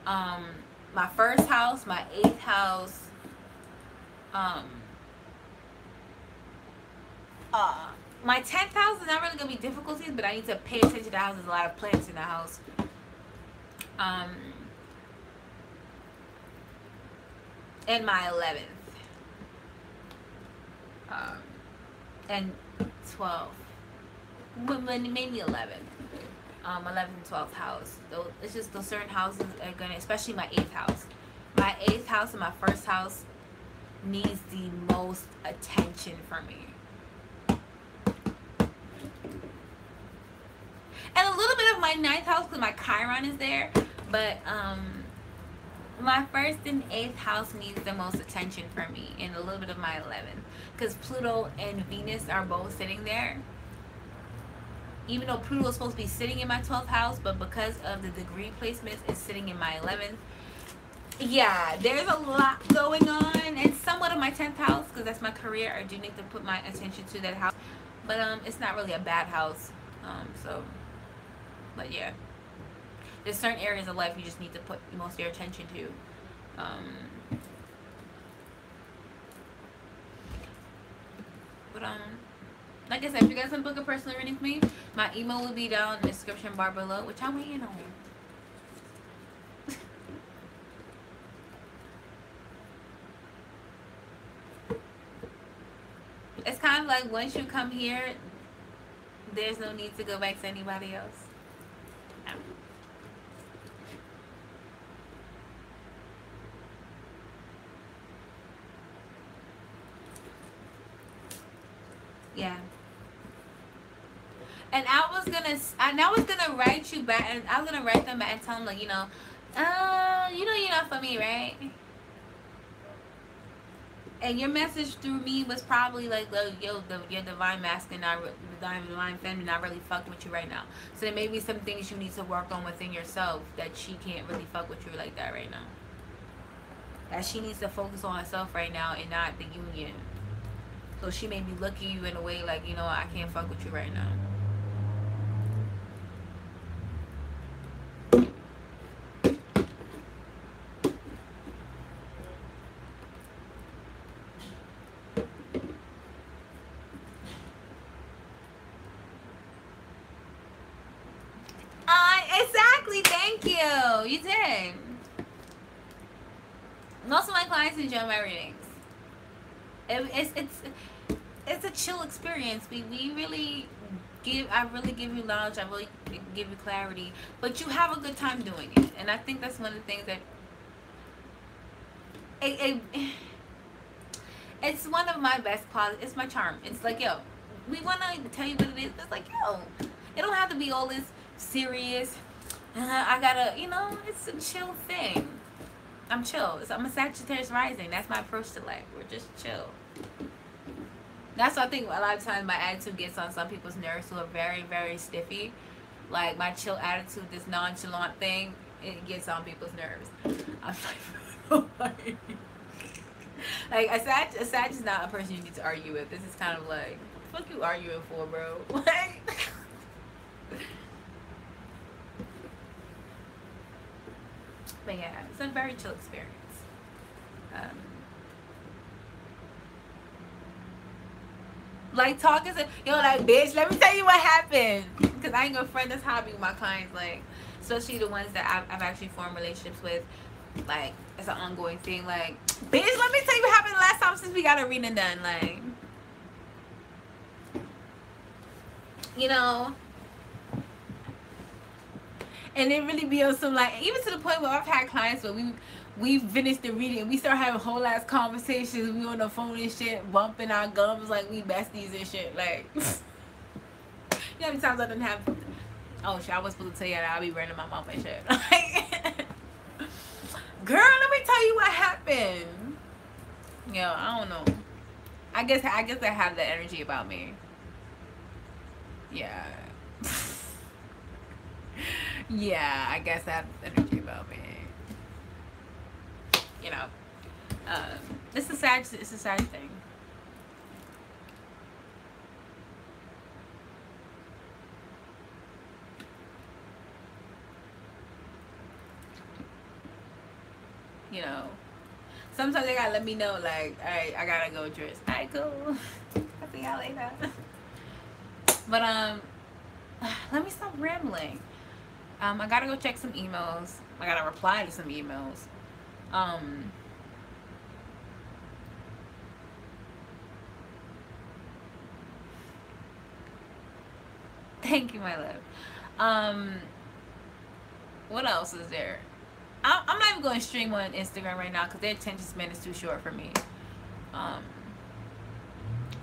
My 1st house, my 8th house, my 10th house is not really going to be difficulties, but I need to pay attention to the house. There's a lot of plants in the house. And my 11th. And 12th. Maybe 11th. 11th and 12th house. It's just those certain houses are going to, especially my 8th house. My 8th house and my 1st house needs the most attention from me. And a little bit of my 9th house, because my Chiron is there. But my 1st and 8th house needs the most attention from me. And a little bit of my 11th. Because Pluto and Venus are both sitting there. Even though Pluto is supposed to be sitting in my 12th house, but because of the degree placements, it's sitting in my 11th. Yeah, there's a lot going on. And somewhat of my 10th house, because that's my career. I do need to put my attention to that house. But it's not really a bad house. But yeah, there's certain areas of life you just need to put most of your attention to. Like I said, if you guys want to book a personal reading with me, my email will be down in the description bar below, which I'm waiting on. It's kind of like once you come here, there's no need to go back to anybody else. Yeah. And I was gonna write you back, and I was gonna write them back and tell them, like, you're not for me, right? And your message through me was probably like, your divine masculine, divine feminine, not really fucked with you right now. So there may be some things you need to work on within yourself that she can't really fuck with you like that right now. That she needs to focus on herself right now and not the union. So she may be looking at you in a way like, I can't fuck with you right now. Exactly. Thank you. You did. Most of my clients enjoy my readings. It's a chill experience. I really give you knowledge. I really give you clarity, but you have a good time doing it. And I think that's one of the things that it's one of my best qualities. It's my charm. It's like, yo, we want to tell you what it is. It's like, yo, it don't have to be all this serious. I gotta, it's a chill thing. I'm chill. I'm a Sagittarius rising. That's my approach to life. We're just chill. That's what I think. A lot of times my attitude gets on some people's nerves who are very, very stiffy. Like my chill attitude, this nonchalant thing, it gets on people's nerves. I'm like, like a Sag is not a person you need to argue with. This is kind of like, what the fuck you arguing for, bro? Like, but yeah, it's a very chill experience. Like talking to like, bitch, let me tell you what happened, because I ain't gonna friend this hobby with my clients, like especially the ones that I've actually formed relationships with, like it's an ongoing thing. Like, bitch, let me tell you what happened the last time since we got a reading done, like, you know. And it really be on some, like, even to the point where I've had clients where we finished the reading, we start having whole ass conversations, we on the phone and shit, bumping our gums like we besties and shit, like. You know how many times I didn't have, oh shit, I was supposed to tell you that I'll be running my mouth and shit. Like, girl, let me tell you what happened. Yo, I don't know. I guess I have that energy about me. Yeah. Yeah, I guess I have energy about me. You know, it's a sad thing. You know, sometimes they gotta let me know, like, all right, I gotta go dress. All right, cool. I'll see y'all later. But let me stop rambling. I gotta go check some emails. I gotta reply to some emails. Thank you, my love. What else is there? I'm not even going to stream on Instagram right now because their attention span is too short for me.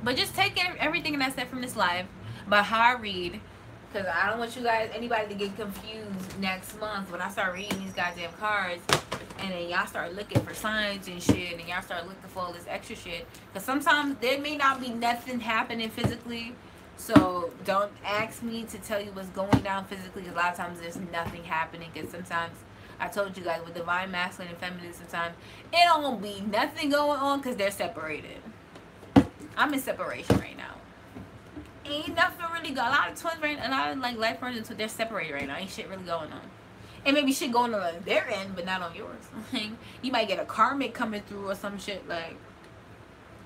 But just take everything that I said from this live about how I read, because I don't want anybody to get confused next month when I start reading these goddamn cards, and then y'all start looking for signs and shit, and y'all start looking for all this extra shit. Because sometimes there may not be nothing happening physically, so don't ask me to tell you what's going down physically, because a lot of times there's nothing happening. Because sometimes, I told you guys, with divine masculine and feminine, sometimes it don't be nothing going on because they're separated. I'm in separation right now. Ain't nothing really going on. A lot of twins, right? A lot of like life partners, they're separated right now. Ain't shit really going on. And maybe shit going on their end, but not on yours. You might get a karmic coming through or some shit. Like,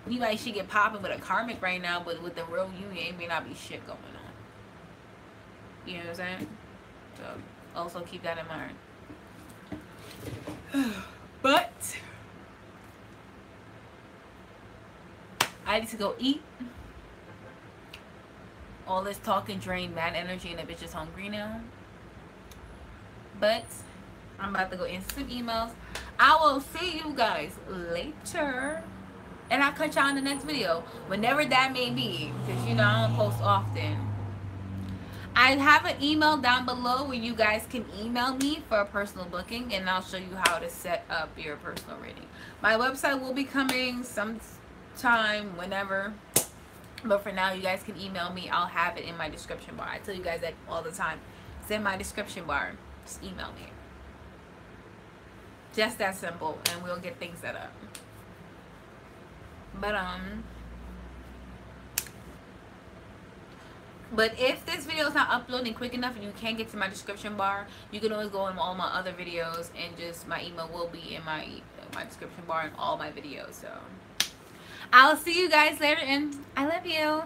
you might shit get popping with a karmic right now, but with the real union, it may not be shit going on. You know what I'm saying? So also keep that in mind. But I need to go eat. All this talking drained mad energy, and the bitch is hungry now. But I'm about to go answer some emails. I will see you guys later, and I'll catch y'all in the next video, whenever that may be, because you know I don't post often. I have an email down below where you guys can email me for a personal booking, and I'll show you how to set up your personal reading. My website will be coming sometime, whenever. But for now, you guys can email me. I'll have it in my description bar. I tell you guys that all the time. It's in my description bar. Just email me. Just that simple, and we'll get things set up. But if this video is not uploading quick enough and you can't get to my description bar, you can always go in all my other videos, and just my email will be in my description bar in all my videos. So I'll see you guys later, and I love you.